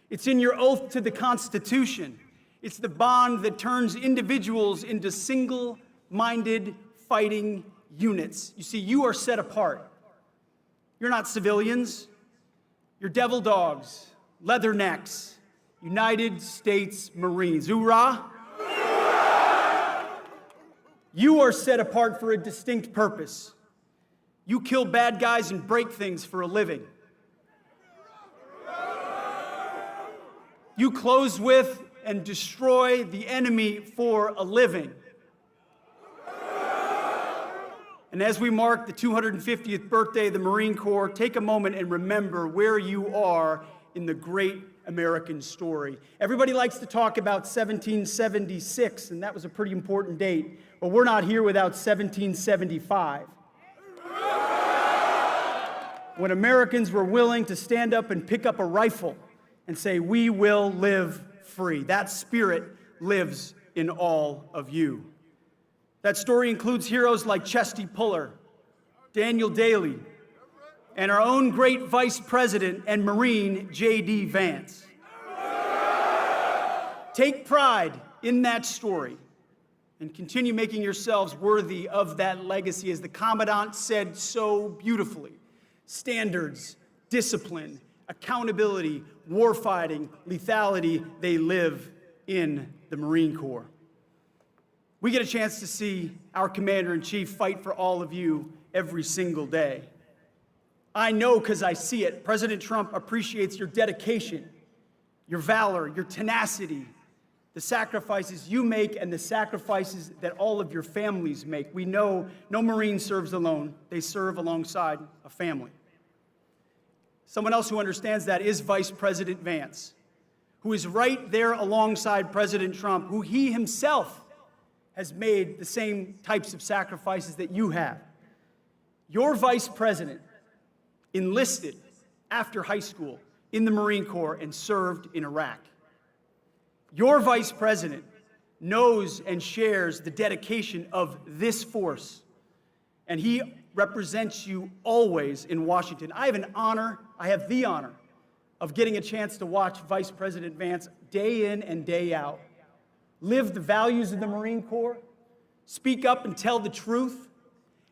It's in your oath to the Constitution. It's the bond that turns individuals into single-minded fighting units. You see, you are set apart. You're not civilians. You're devil dogs, leathernecks, United States Marines. Hoorah! You are set apart for a distinct purpose. You kill bad guys and break things for a living. You close with and destroy the enemy for a living. And as we mark the 250th birthday of the Marine Corps, take a moment and remember where you are in the great American story. Everybody likes to talk about 1776, and that was a pretty important date. But we're not here without 1775. When Americans were willing to stand up and pick up a rifle and say, "We will live free." That spirit lives in all of you. That story includes heroes like Chesty Puller, Daniel Daly, and our own great Vice President and Marine JD Vance. Take pride in that story and continue making yourselves worthy of that legacy. As the Commandant said so beautifully, standards, discipline, accountability, warfighting, lethality, they live in the Marine Corps. We get a chance to see our Commander-in-Chief fight for all of you every single day. I know because I see it. President Trump appreciates your dedication, your valor, your tenacity, the sacrifices you make and the sacrifices that all of your families make. We know no Marine serves alone. They serve alongside a family. Someone else who understands that is Vice President Vance, who is right there alongside President Trump, who he himself has made the same types of sacrifices that you have. Your Vice President enlisted after high school in the Marine Corps and served in Iraq. Your Vice President knows and shares the dedication of this force, and he represents you always in Washington. I have the honor of getting a chance to watch Vice President Vance day in and day out live the values of the Marine Corps, speak up and tell the truth,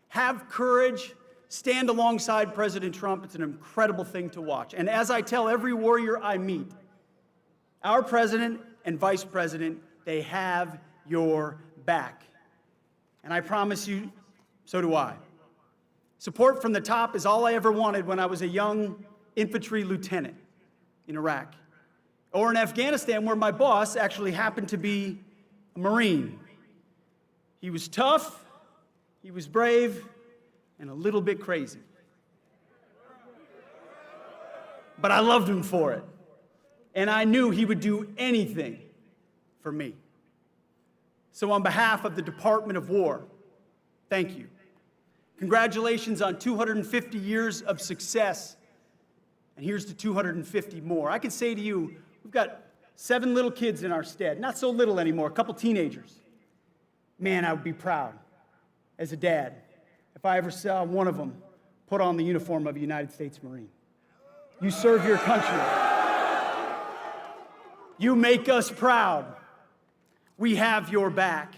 have courage, stand alongside President Trump. It's an incredible thing to watch. And as I tell every warrior I meet, our president and vice president, they have your back. And I promise you, so do I. Support from the top is all I ever wanted when I was a young infantry lieutenant in Iraq, or in Afghanistan, where my boss actually happened to be a Marine. He was tough, he was brave, and a little bit crazy. But I loved him for it. And I knew he would do anything for me. So on behalf of the Department of War, thank you. Congratulations on 250 years of success. And here's to 250 more. I can say to you, we've got 7 little kids in our stead. Not so little anymore, a couple teenagers. Man, I would be proud as a dad if I ever saw one of them put on the uniform of a United States Marine. You serve your country. You make us proud. We have your back.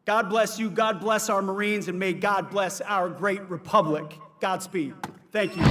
God bless you, God bless our Marines, and may God bless our great republic. Godspeed. Thank you.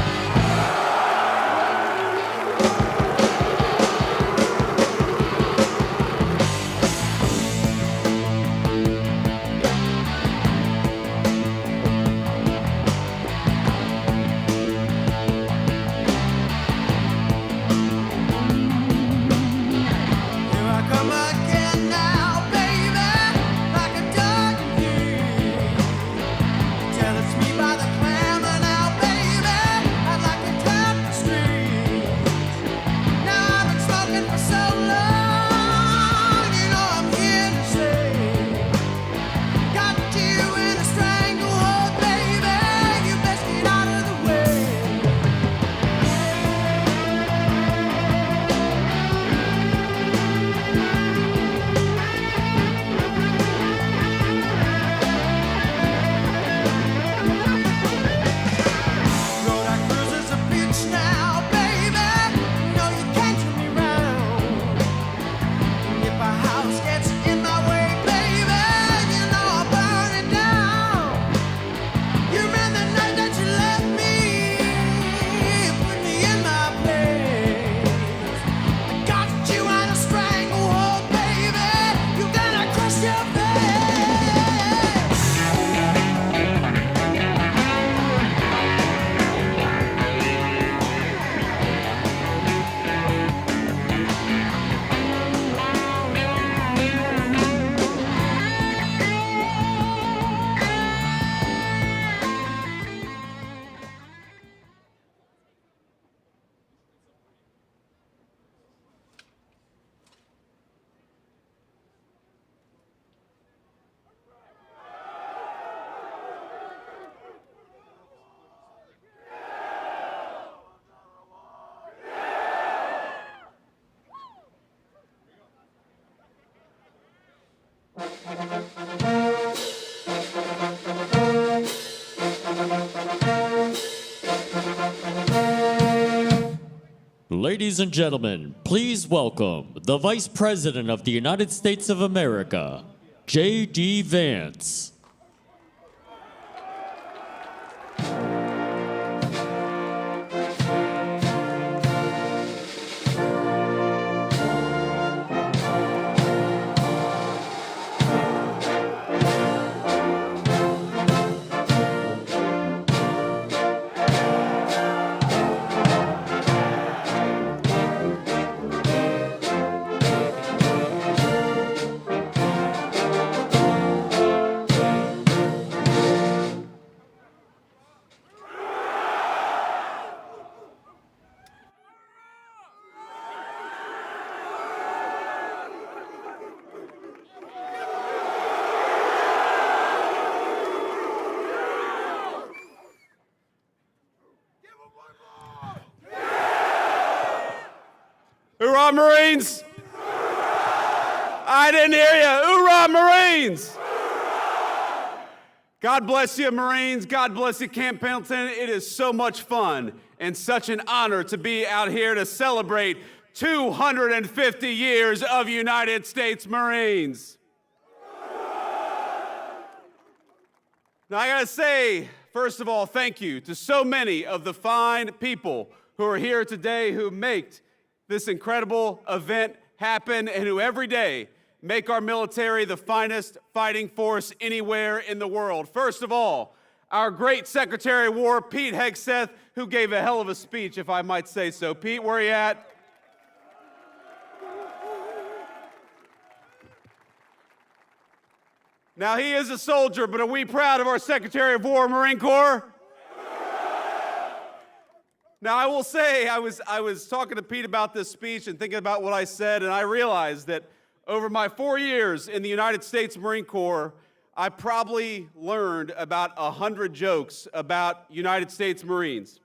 Ladies and gentlemen, please welcome the Vice President of the United States of America, JD Vance. Hoorah, Marines! I didn't hear you. Hoorah, Marines! God bless you, Marines. God bless you, Camp Pendleton. It is so much fun and such an honor to be out here to celebrate 250 years of United States Marines. Now, I gotta say, first of all, thank you to so many of the fine people who are here today who make this incredible event happen and who every day make our military the finest fighting force anywhere in the world. First of all, our great Secretary of War, Pete Hegseth, who gave a hell of a speech, if I might say so. Pete, where are you at? Now, he is a soldier, but are we proud of our Secretary of War, Marine Corps? Now, I will say, I was talking to Pete about this speech and thinking about what I said, and I realized that over my 4 years in the United States Marine Corps, I probably learned about 100 jokes about United States Marines.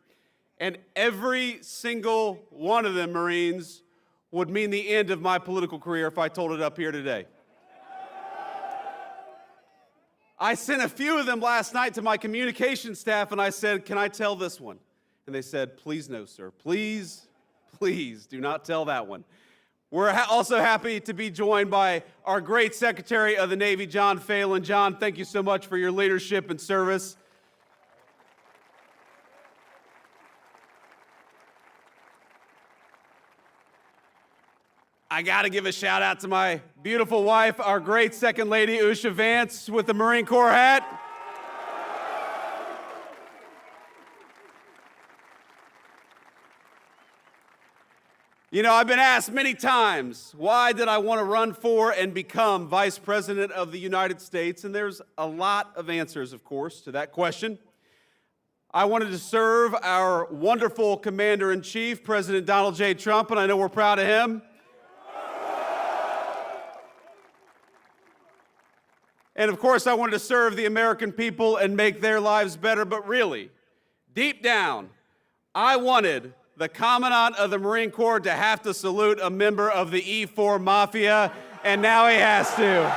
And every single one of them, Marines, would mean the end of my political career if I told it up here today. I sent a few of them last night to my communications staff, and I said, can I tell this one? And they said, please no, sir. Please, please do not tell that one. We're also happy to be joined by our great Secretary of the Navy, John Phelan. John, thank you so much for your leadership and service. I got to give a shout out to my beautiful wife, our great Second Lady, Usha Vance, with the Marine Corps hat. You know, I've been asked many times, why did I want to run for and become Vice President of the United States? And there's a lot of answers, of course, to that question. I wanted to serve our wonderful Commander-in-Chief, President Donald J. Trump, and I know we're proud of him. And of course, I wanted to serve the American people and make their lives better, but really, deep down, I wanted the Commandant of the Marine Corps to have to salute a member of the E4 Mafia, and now he has to.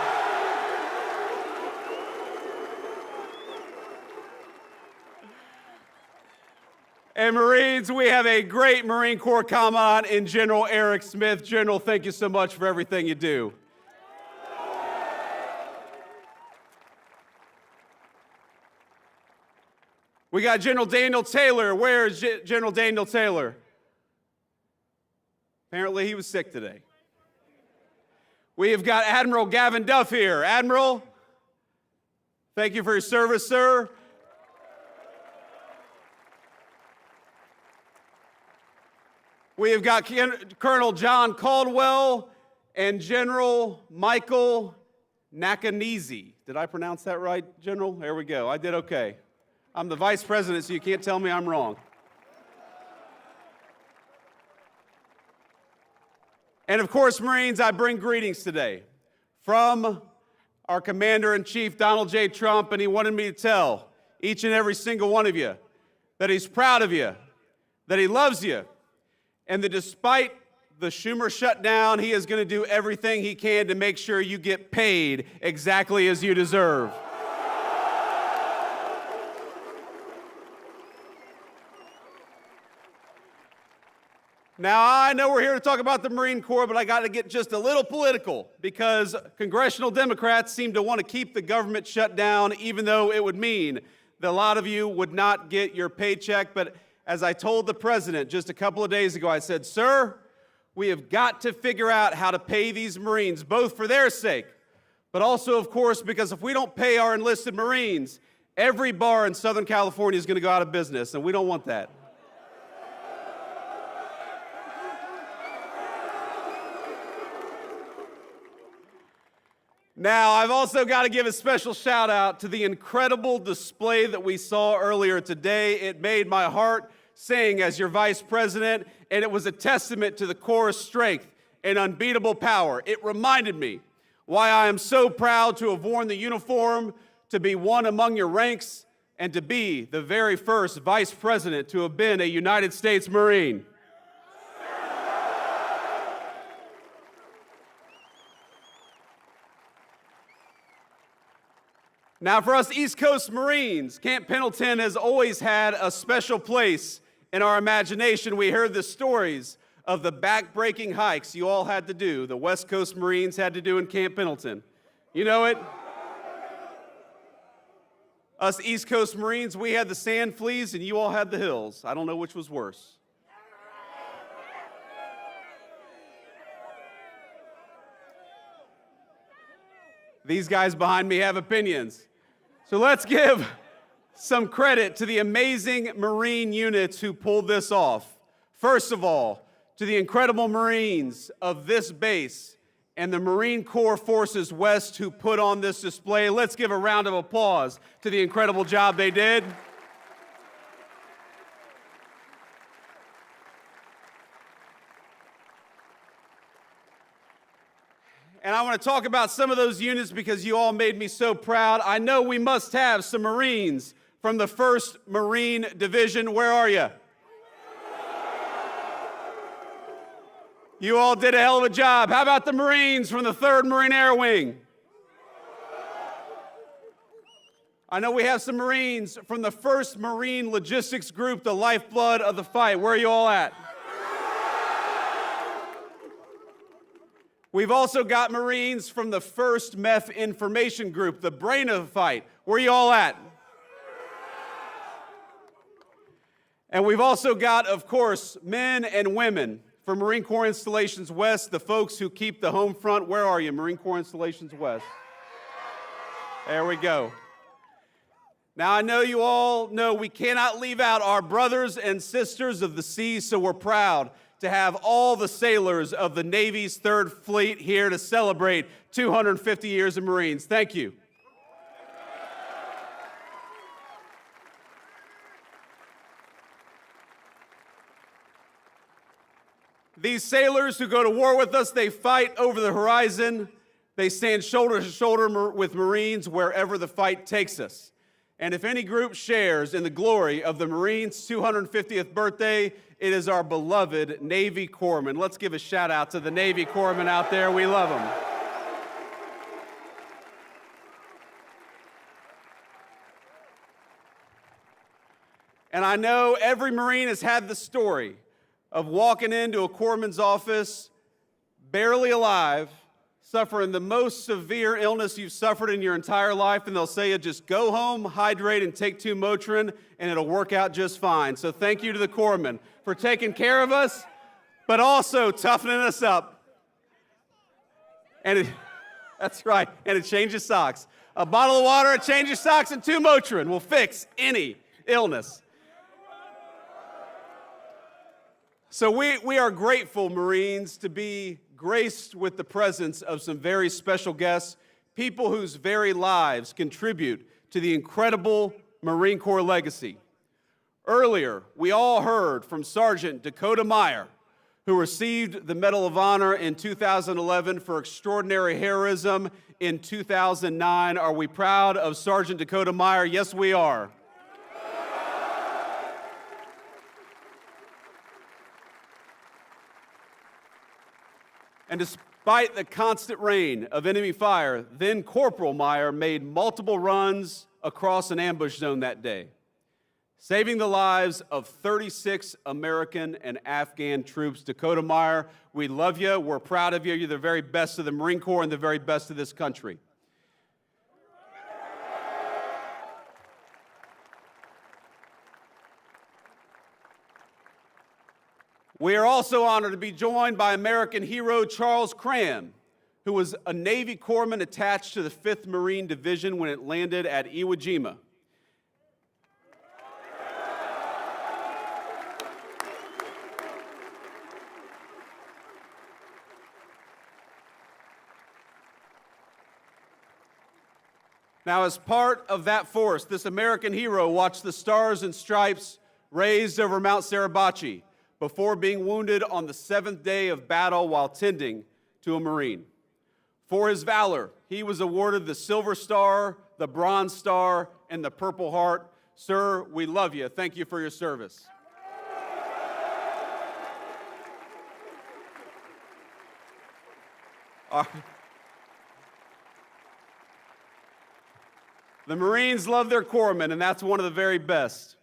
And Marines, we have a great Marine Corps Commandant in General Eric Smith. General, thank you so much for everything you do. We got General Daniel Taylor. Where is General Daniel Taylor? Apparently he was sick today. We have got Admiral Gavin Duff here. Admiral, thank you for your service, sir. We have got Colonel John Caldwell and General Michael Nakanizi. Did I pronounce that right, General? There we go. I did okay. I'm the Vice President, so you can't tell me I'm wrong. And of course, Marines, I bring greetings today from our Commander-in-Chief, Donald J. Trump, and he wanted me to tell each and every single one of you that he's proud of you, that he loves you, and that despite the Schumer shutdown, he is going to do everything he can to make sure you get paid exactly as you deserve. Now, I know we're here to talk about the Marine Corps, but I got to get just a little political because congressional Democrats seem to want to keep the government shut down, even though it would mean that a lot of you would not get your paycheck. But as I told the president just a couple of days ago, I said, sir, we have got to figure out how to pay these Marines, both for their sake, but also, of course, because if we don't pay our enlisted Marines, every bar in Southern California is going to go out of business, and we don't want that. Now, I've also got to give a special shout out to the incredible display that we saw earlier today. It made my heart sing as your Vice President, and it was a testament to the Corps' strength and unbeatable power. It reminded me why I am so proud to have worn the uniform, to be one among your ranks, and to be the very first Vice President to have been a United States Marine. Now, for us East Coast Marines, Camp Pendleton has always had a special place in our imagination. We heard the stories of the back-breaking hikes you all had to do, the West Coast Marines had to do in Camp Pendleton. You know it? Us East Coast Marines, we had the sand fleas and you all had the hills. I don't know which was worse. These guys behind me have opinions. So let's give some credit to the amazing Marine units who pulled this off. First of all, to the incredible Marines of this base and the Marine Corps Forces West who put on this display. Let's give a round of applause to the incredible job they did. And I want to talk about some of those units because you all made me so proud. I know we must have some Marines from the 1st Marine Division. Where are you? You all did a hell of a job. How about the Marines from the 3rd Marine Air Wing? I know we have some Marines from the 1st Marine Logistics Group, the lifeblood of the fight. Where are you all at? We've also got Marines from the 1st MEF Information Group, the brain of the fight. Where are you all at? And we've also got, of course, men and women from Marine Corps Installations West, the folks who keep the home front. Where are you, Marine Corps Installations West? There we go. Now, I know you all know we cannot leave out our brothers and sisters of the sea, so we're proud to have all the sailors of the Navy's 3rd Fleet here to celebrate 250 years of Marines. Thank you. These sailors who go to war with us, they fight over the horizon. They stand shoulder to shoulder with Marines wherever the fight takes us. And if any group shares in the glory of the Marines' 250th birthday, it is our beloved Navy Corpsmen. Let's give a shout out to the Navy Corpsmen out there. We love them. And I know every Marine has had the story of walking into a corpsman's office, barely alive, suffering the most severe illness you've suffered in your entire life, and they'll say, just go home, hydrate, and take 2 Motrin, and it'll work out just fine. So thank you to the corpsmen for taking care of us, but also toughening us up. And that's right, and it changes socks. A bottle of water, a change of socks, and 2 Motrin will fix any illness. So we are grateful, Marines, to be graced with the presence of some very special guests, people whose very lives contribute to the incredible Marine Corps legacy. Earlier, we all heard from Sergeant Dakota Meyer, who received the Medal of Honor in 2011 for extraordinary heroism in 2009. Are we proud of Sergeant Dakota Meyer? Yes, we are. And despite the constant rain of enemy fire, then Corporal Meyer made multiple runs across an ambush zone that day, saving the lives of 36 American and Afghan troops. Dakota Meyer, we love you. We're proud of you. You're the very best of the Marine Corps and the very best of this country. We are also honored to be joined by American hero Charles Cram, who was a Navy corpsman attached to the 5th Marine Division when it landed at Iwo Jima. Now, as part of that force, this American hero watched the Stars and Stripes raised over Mount Suribachi before being wounded on the 7th day of battle while tending to a Marine. For his valor, he was awarded the Silver Star, the Bronze Star, and the Purple Heart. Sir, we love you. Thank you for your service. The Marines love their corpsmen, and that's one of the very best.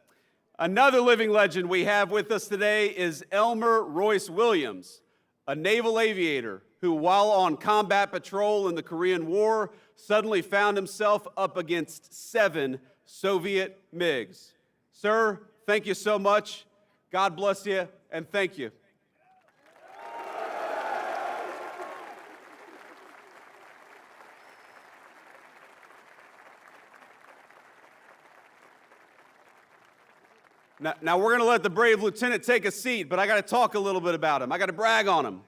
Another living legend we have with us today is Elmer Royce Williams, a naval aviator who, while on combat patrol in the Korean War, suddenly found himself up against 7 Soviet MiGs. Sir, thank you so much. God bless you, and thank you. Now we're going to let the brave lieutenant take a seat, but I got to talk a little bit about him. I got to brag on him.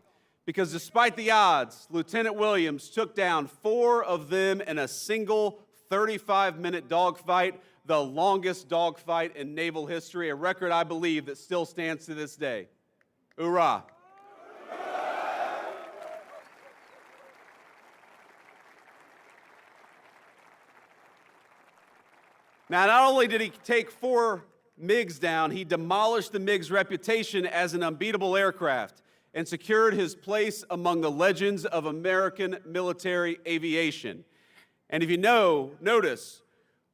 Because despite the odds, Lieutenant Williams took down 4 of them in a single 35-minute dogfight, the longest dogfight in naval history, a record I believe that still stands to this day. Hoorah! Now, not only did he take 4 MiGs down, he demolished the MiG's reputation as an unbeatable aircraft and secured his place among the legends of American military aviation. And if you notice,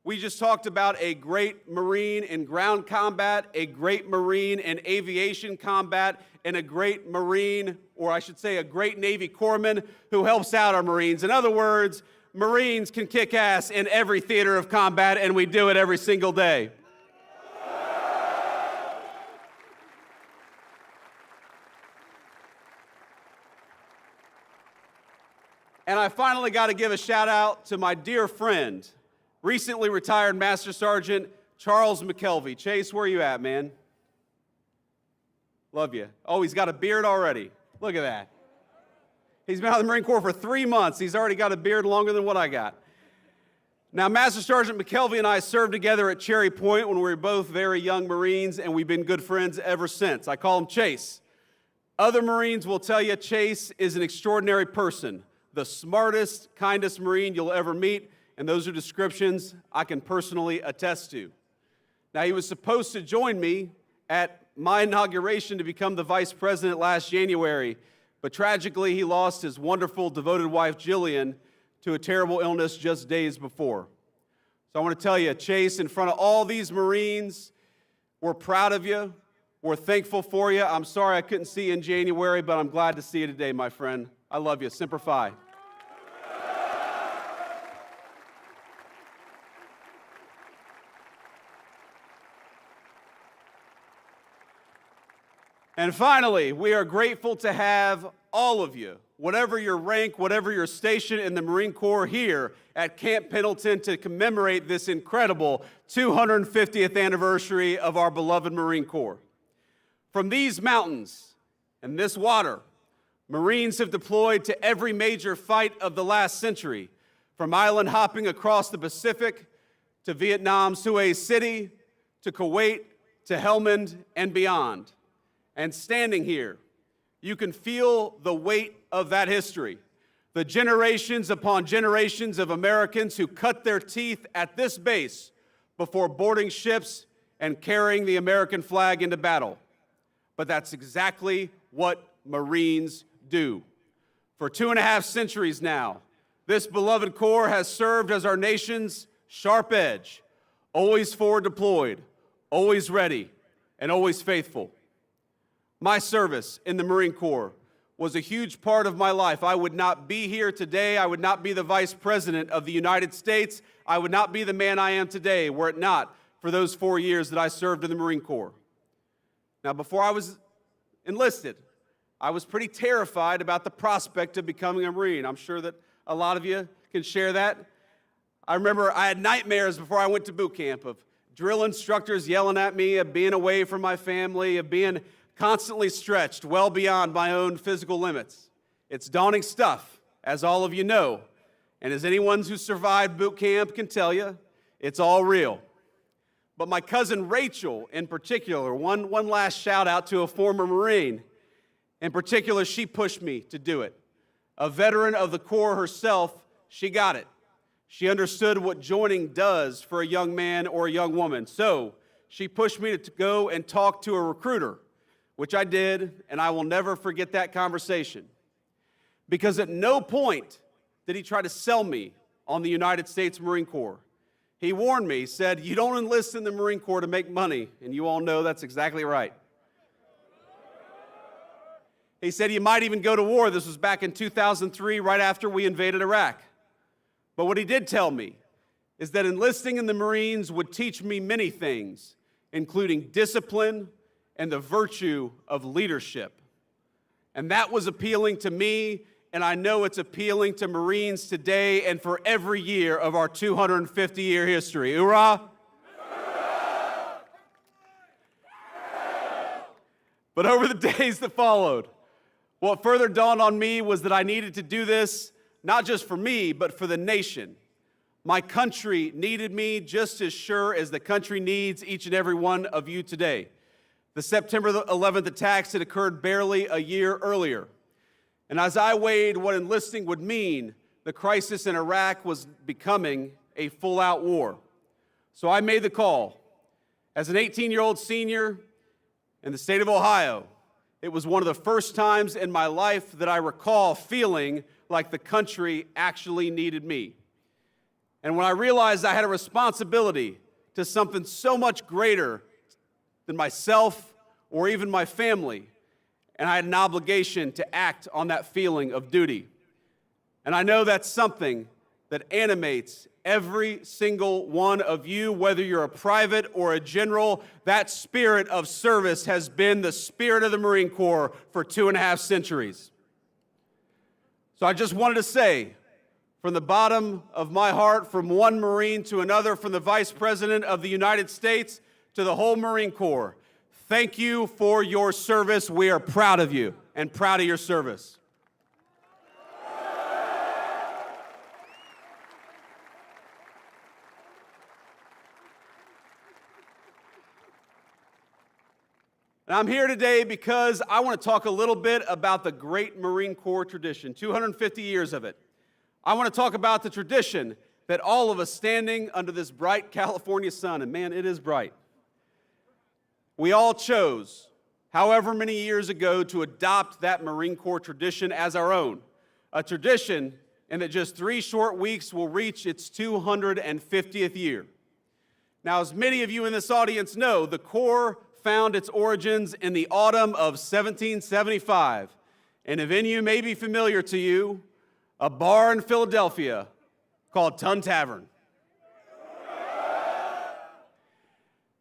we just talked about a great Marine in ground combat, a great Marine in aviation combat, and a great Marine, or I should say a great Navy corpsman who helps out our Marines. In other words, Marines can kick ass in every theater of combat, and we do it every single day. And I finally got to give a shout out to my dear friend, recently retired Master Sergeant Charles McKelvey. Chase, where you at, man? Love you. Oh, he's got a beard already. Look at that. He's been out of the Marine Corps for 3 months. He's already got a beard longer than what I got. Now, Master Sergeant McKelvey and I served together at Cherry Point when we were both very young Marines, and we've been good friends ever since. I call him Chase. Other Marines will tell you Chase is an extraordinary person, the smartest, kindest Marine you'll ever meet, and those are descriptions I can personally attest to. Now, he was supposed to join me at my inauguration to become the Vice President last January, but tragically, he lost his wonderful, devoted wife, Jillian, to a terrible illness just days before. So I want to tell you, Chase, in front of all these Marines, we're proud of you. We're thankful for you. I'm sorry I couldn't see you in January, but I'm glad to see you today, my friend. I love you. Semper Fi. And finally, we are grateful to have all of you, whatever your rank, whatever your station in the Marine Corps, here at Camp Pendleton to commemorate this incredible 250th anniversary of our beloved Marine Corps. From these mountains and this water, Marines have deployed to every major fight of the last century, from island hopping across the Pacific to Vietnam's Hue City to Kuwait to Helmand and beyond. And standing here, you can feel the weight of that history, the generations upon generations of Americans who cut their teeth at this base before boarding ships and carrying the American flag into battle. But that's exactly what Marines do. For 2.5 centuries now, this beloved Corps has served as our nation's sharp edge, always forward deployed, always ready, and always faithful. My service in the Marine Corps was a huge part of my life. I would not be here today. I would not be the Vice President of the United States. I would not be the man I am today were it not for those 4 years that I served in the Marine Corps. Now, before I was enlisted, I was pretty terrified about the prospect of becoming a Marine. I'm sure that a lot of you can share that. I remember I had nightmares before I went to boot camp of drill instructors yelling at me, of being away from my family, of being constantly stretched well beyond my own physical limits. It's daunting stuff, as all of you know. And as anyone who survived boot camp can tell you, it's all real. But my cousin Rachel, in particular, one last shout out to a former Marine. In particular, she pushed me to do it. A veteran of the Corps herself, she got it. She understood what joining does for a young man or a young woman. So she pushed me to go and talk to a recruiter, which I did, and I will never forget that conversation. Because at no point did he try to sell me on the United States Marine Corps. He warned me, said, "You don't enlist in the Marine Corps to make money," and you all know that's exactly right. He said, "You might even go to war." This was back in 2003, right after we invaded Iraq. But what he did tell me is that enlisting in the Marines would teach me many things, including discipline and the virtue of leadership. And that was appealing to me, and I know it's appealing to Marines today and for every year of our 250-year history. Hoorah! But over the days that followed, what further dawned on me was that I needed to do this not just for me, but for the nation. My country needed me just as sure as the country needs each and every one of you today. The September 11th attacks had occurred barely a year earlier. And as I weighed what enlisting would mean, the crisis in Iraq was becoming a full-out war. So I made the call. As an 18-year-old senior in the state of Ohio, it was one of the first times in my life that I recall feeling like the country actually needed me. And when I realized I had a responsibility to something so much greater than myself or even my family, and I had an obligation to act on that feeling of duty. And I know that's something that animates every single one of you, whether you're a private or a general. That spirit of service has been the spirit of the Marine Corps for 2.5 centuries. So I just wanted to say, from the bottom of my heart, from one Marine to another, from the Vice President of the United States to the whole Marine Corps, thank you for your service. We are proud of you and proud of your service. And I'm here today because I want to talk a little bit about the great Marine Corps tradition, 250 years of it. I want to talk about the tradition that all of us standing under this bright California sun, and man, it is bright, we all chose, however many years ago, to adopt that Marine Corps tradition as our own. A tradition in that just 3 short weeks will reach its 250th year. Now, as many of you in this audience know, the Corps found its origins in the autumn of 1775. And a venue may be familiar to you, a bar in Philadelphia called Tun Tavern.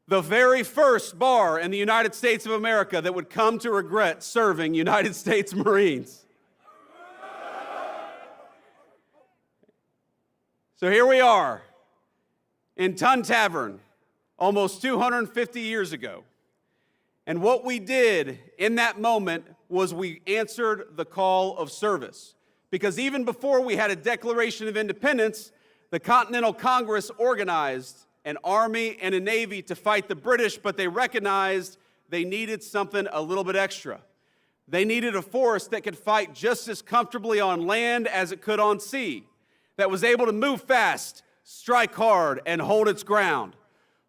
The very first bar in the United States of America that would come to regret serving United States Marines. So here we are in Tun Tavern almost 250 years ago. And what we did in that moment was we answered the call of service. Because even before we had a Declaration of Independence, the Continental Congress organized an army and a navy to fight the British, but they recognized they needed something a little bit extra. They needed a force that could fight just as comfortably on land as it could on sea, that was able to move fast, strike hard, and hold its ground.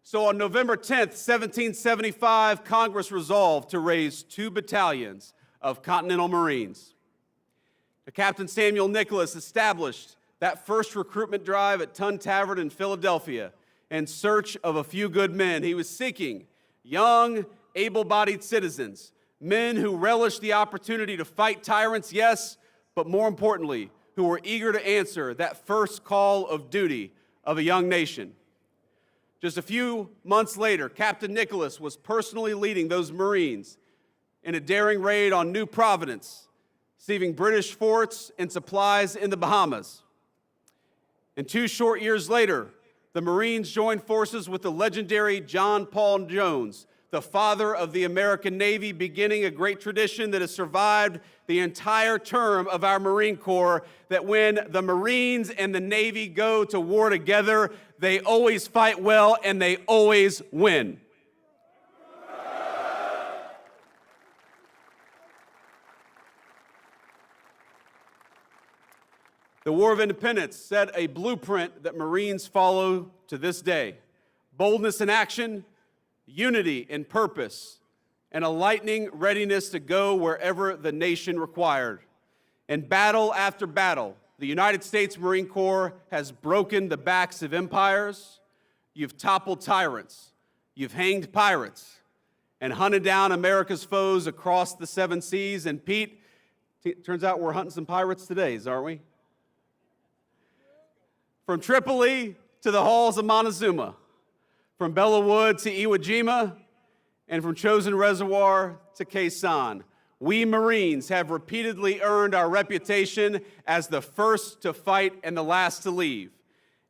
So on November 10th, 1775, Congress resolved to raise 2 battalions of Continental Marines. Captain Samuel Nicholas established that first recruitment drive at Tun Tavern in Philadelphia in search of a few good men. He was seeking young, able-bodied citizens, men who relished the opportunity to fight tyrants, yes, but more importantly, who were eager to answer that first call of duty of a young nation. Just a few months later, Captain Nicholas was personally leading those Marines in a daring raid on New Providence, seizing British forts and supplies in the Bahamas. And 2 short years later, the Marines joined forces with the legendary John Paul Jones, the father of the American Navy, beginning a great tradition that has survived the entire term of our Marine Corps, that when the Marines and the Navy go to war together, they always fight well and they always win. The War of Independence set a blueprint that Marines follow to this day. Boldness in action, unity in purpose, and a lightning readiness to go wherever the nation required. In battle after battle, the United States Marine Corps has broken the backs of empires, you've toppled tyrants, you've hanged pirates, and hunted down America's foes across the 7 seas. And Pete, turns out we're hunting some pirates today, aren't we? From Tripoli to the halls of Montezuma, from Bella Wood to Iwo Jima, and from Chosin Reservoir to Khe Sanh. We Marines have repeatedly earned our reputation as the first to fight and the last to leave.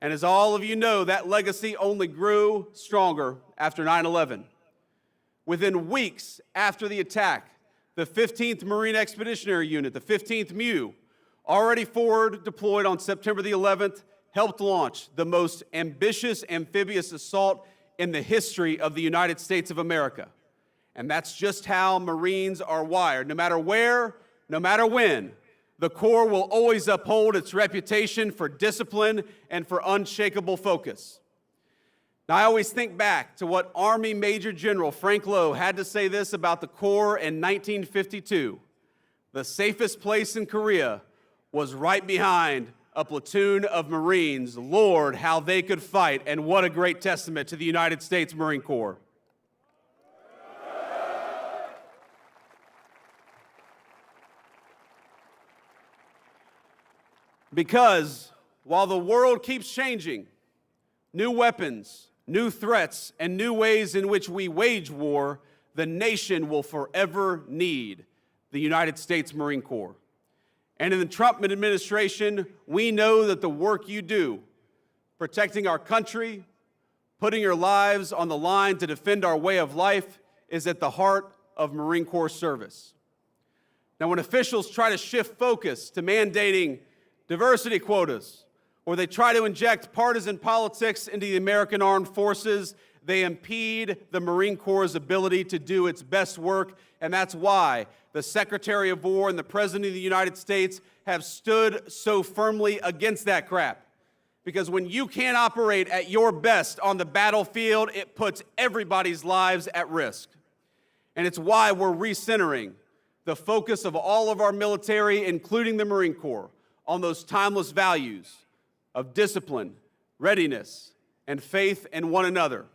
And as all of you know, that legacy only grew stronger after 9/11. Within weeks after the attack, the 15th Marine Expeditionary Unit, the 15th MEU, already forward deployed on September the 11th, helped launch the most ambitious amphibious assault in the history of the United States of America. And that's just how Marines are wired. No matter where, no matter when, the Corps will always uphold its reputation for discipline and for unshakable focus. Now, I always think back to what Army Major General Frank Lowe had to say this about the Corps in 1952. The safest place in Korea was right behind a platoon of Marines. Lord, how they could fight, and what a great testament to the United States Marine Corps. Because while the world keeps changing, new weapons, new threats, and new ways in which we wage war, the nation will forever need the United States Marine Corps. And in the Trump administration, we know that the work you do, protecting our country, putting your lives on the line to defend our way of life, is at the heart of Marine Corps service. Now, when officials try to shift focus to mandating diversity quotas, or they try to inject partisan politics into the American Armed Forces, they impede the Marine Corps' ability to do its best work, and that's why the Secretary of War and the President of the United States have stood so firmly against that crap. Because when you can't operate at your best on the battlefield, it puts everybody's lives at risk. And it's why we're recentering the focus of all of our military, including the Marine Corps, on those timeless values of discipline, readiness, and faith in one another.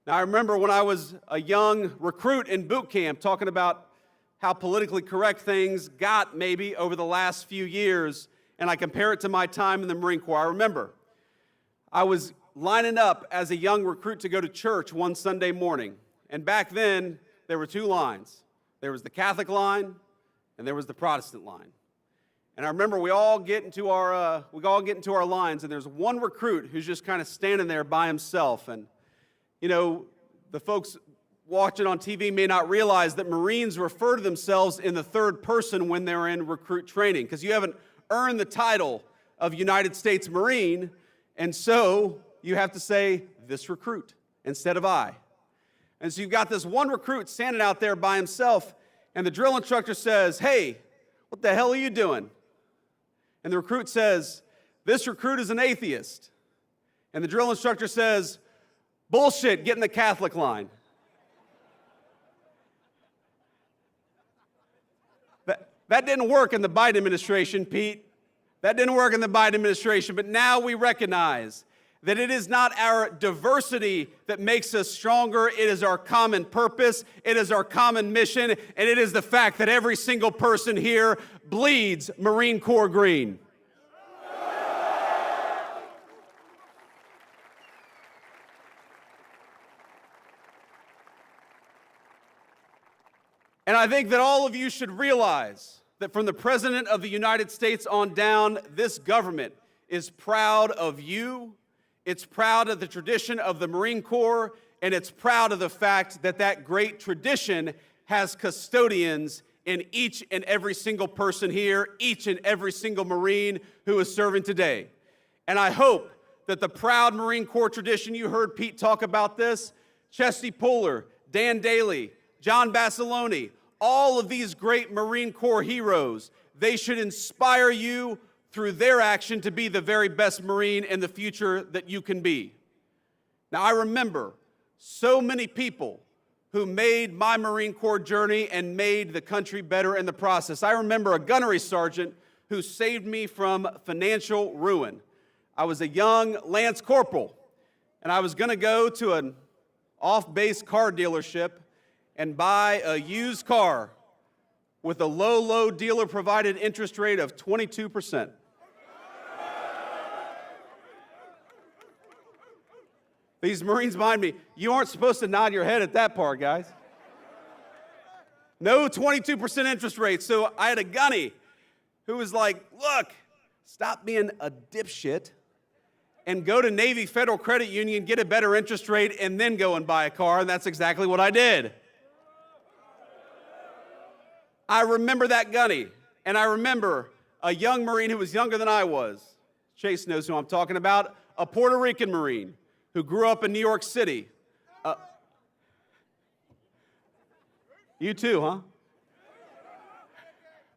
Now, I remember when I was a young recruit in boot camp talking about how politically correct things got maybe over the last few years, and I compare it to my time in the Marine Corps. I remember I was lining up as a young recruit to go to church one Sunday morning, and back then there were two lines. There was the Catholic line, and there was the Protestant line. And I remember we all get into our lines, and there's one recruit who's just kind of standing there by himself. And, you know, the folks watching on TV may not realize that Marines refer to themselves in the third person when they're in recruit training, because you haven't earned the title of United States Marine, and so you have to say, this recruit, instead of I. And so you've got this one recruit standing out there by himself, and the drill instructor says, hey, what the hell are you doing? And the recruit says, this recruit is an atheist. And the drill instructor says, bullshit, get in the Catholic line. That didn't work in the Biden administration, Pete. That didn't work in the Biden administration, but now we recognize that it is not our diversity that makes us stronger. It is our common purpose, it is our common mission, and it is the fact that every single person here bleeds Marine Corps green. And I think that all of you should realize that from the President of the United States on down, this government is proud of you. It's proud of the tradition of the Marine Corps, and it's proud of the fact that that great tradition has custodians in each and every single person here, each and every single Marine who is serving today. And I hope that the proud Marine Corps tradition, you heard Pete talk about this, Chesty Puller, Dan Daly, John Basilone, all of these great Marine Corps heroes, they should inspire you through their action to be the very best Marine in the future that you can be. Now, I remember so many people who made my Marine Corps journey and made the country better in the process. I remember a gunnery sergeant who saved me from financial ruin. I was a young Lance Corporal, and I was going to go to an off-base car dealership and buy a used car with a low dealer-provided interest rate of 22%. These Marines behind me, you aren't supposed to nod your head at that part, guys. No 22% interest rate. So I had a gunny who was like, look, stop being a dipshit and go to Navy Federal Credit Union, get a better interest rate, and then go and buy a car. And that's exactly what I did. I remember that gunny. And I remember a young Marine who was younger than I was. Chase knows who I'm talking about. A Puerto Rican Marine who grew up in New York City. You too, huh?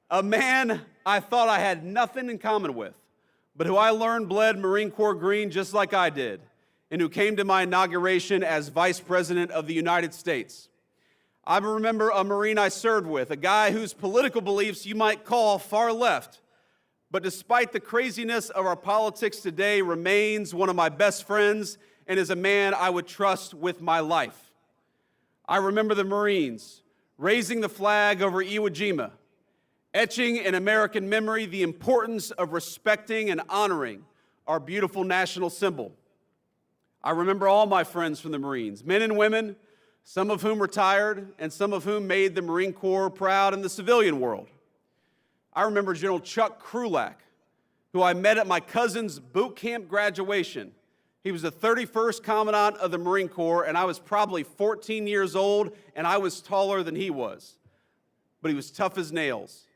A man I thought I had nothing in common with, but who I learned bled Marine Corps green just like I did, and who came to my inauguration as Vice President of the United States. I remember a Marine I served with, a guy whose political beliefs you might call far left, but despite the craziness of our politics today, remains one of my best friends and is a man I would trust with my life. I remember the Marines raising the flag over Iwo Jima, etching in American memory the importance of respecting and honoring our beautiful national symbol. I remember all my friends from the Marines, men and women, some of whom retired and some of whom made the Marine Corps proud in the civilian world. I remember General Chuck Krulak, who I met at my cousin's boot camp graduation. He was the 31st Commandant of the Marine Corps, and I was probably 14 years old, and I was taller than he was. But he was tough as nails.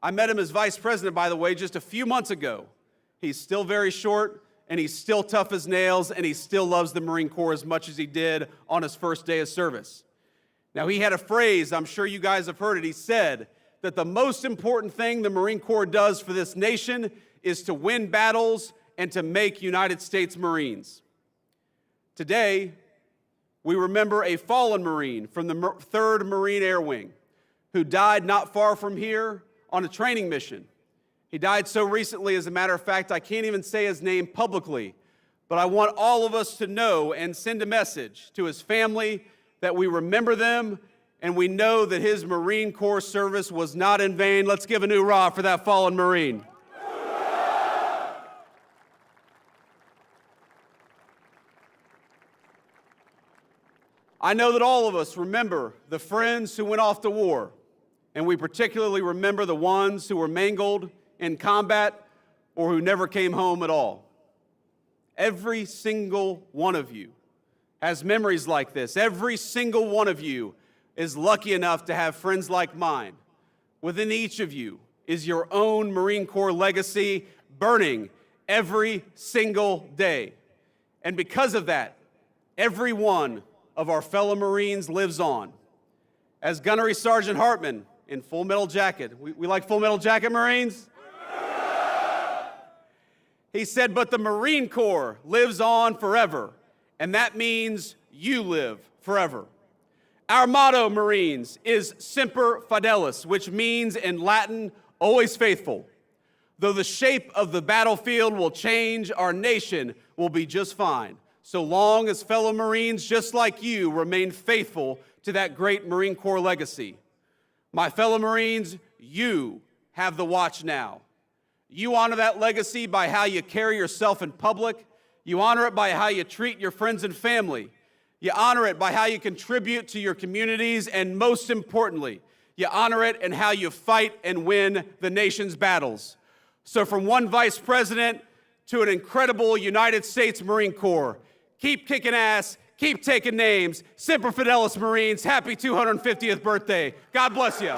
I met him as Vice President, by the way, just a few months ago. He's still very short, and he's still tough as nails, and he still loves the Marine Corps as much as he did on his first day of service. Now, he had a phrase, I'm sure you guys have heard it. He said that the most important thing the Marine Corps does for this nation is to win battles and to make United States Marines. Today, we remember a fallen Marine from the 3rd Marine Air Wing who died not far from here on a training mission. He died so recently, as a matter of fact, I can't even say his name publicly, but I want all of us to know and send a message to his family that we remember them and we know that his Marine Corps service was not in vain. Let's give a new hoorah for that fallen Marine. I know that all of us remember the friends who went off to war, and we particularly remember the ones who were mangled in combat or who never came home at all. Every single one of you has memories like this. Every single one of you is lucky enough to have friends like mine. Within each of you is your own Marine Corps legacy burning every single day. And because of that, every one of our fellow Marines lives on. As Gunnery Sergeant Hartman in Full Metal Jacket, we like Full Metal Jacket, Marines? He said, but the Marine Corps lives on forever, and that means you live forever. Our motto, Marines, is Semper Fidelis, which means in Latin, always faithful. Though the shape of the battlefield will change, our nation will be just fine, so long as fellow Marines just like you remain faithful to that great Marine Corps legacy. My fellow Marines, you have the watch now. You honor that legacy by how you carry yourself in public. You honor it by how you treat your friends and family. You honor it by how you contribute to your communities, and most importantly, you honor it in how you fight and win the nation's battles. So from one Vice President to an incredible United States Marine Corps, keep kicking ass, keep taking names. Semper Fidelis, Marines. Happy 250th birthday. God bless you.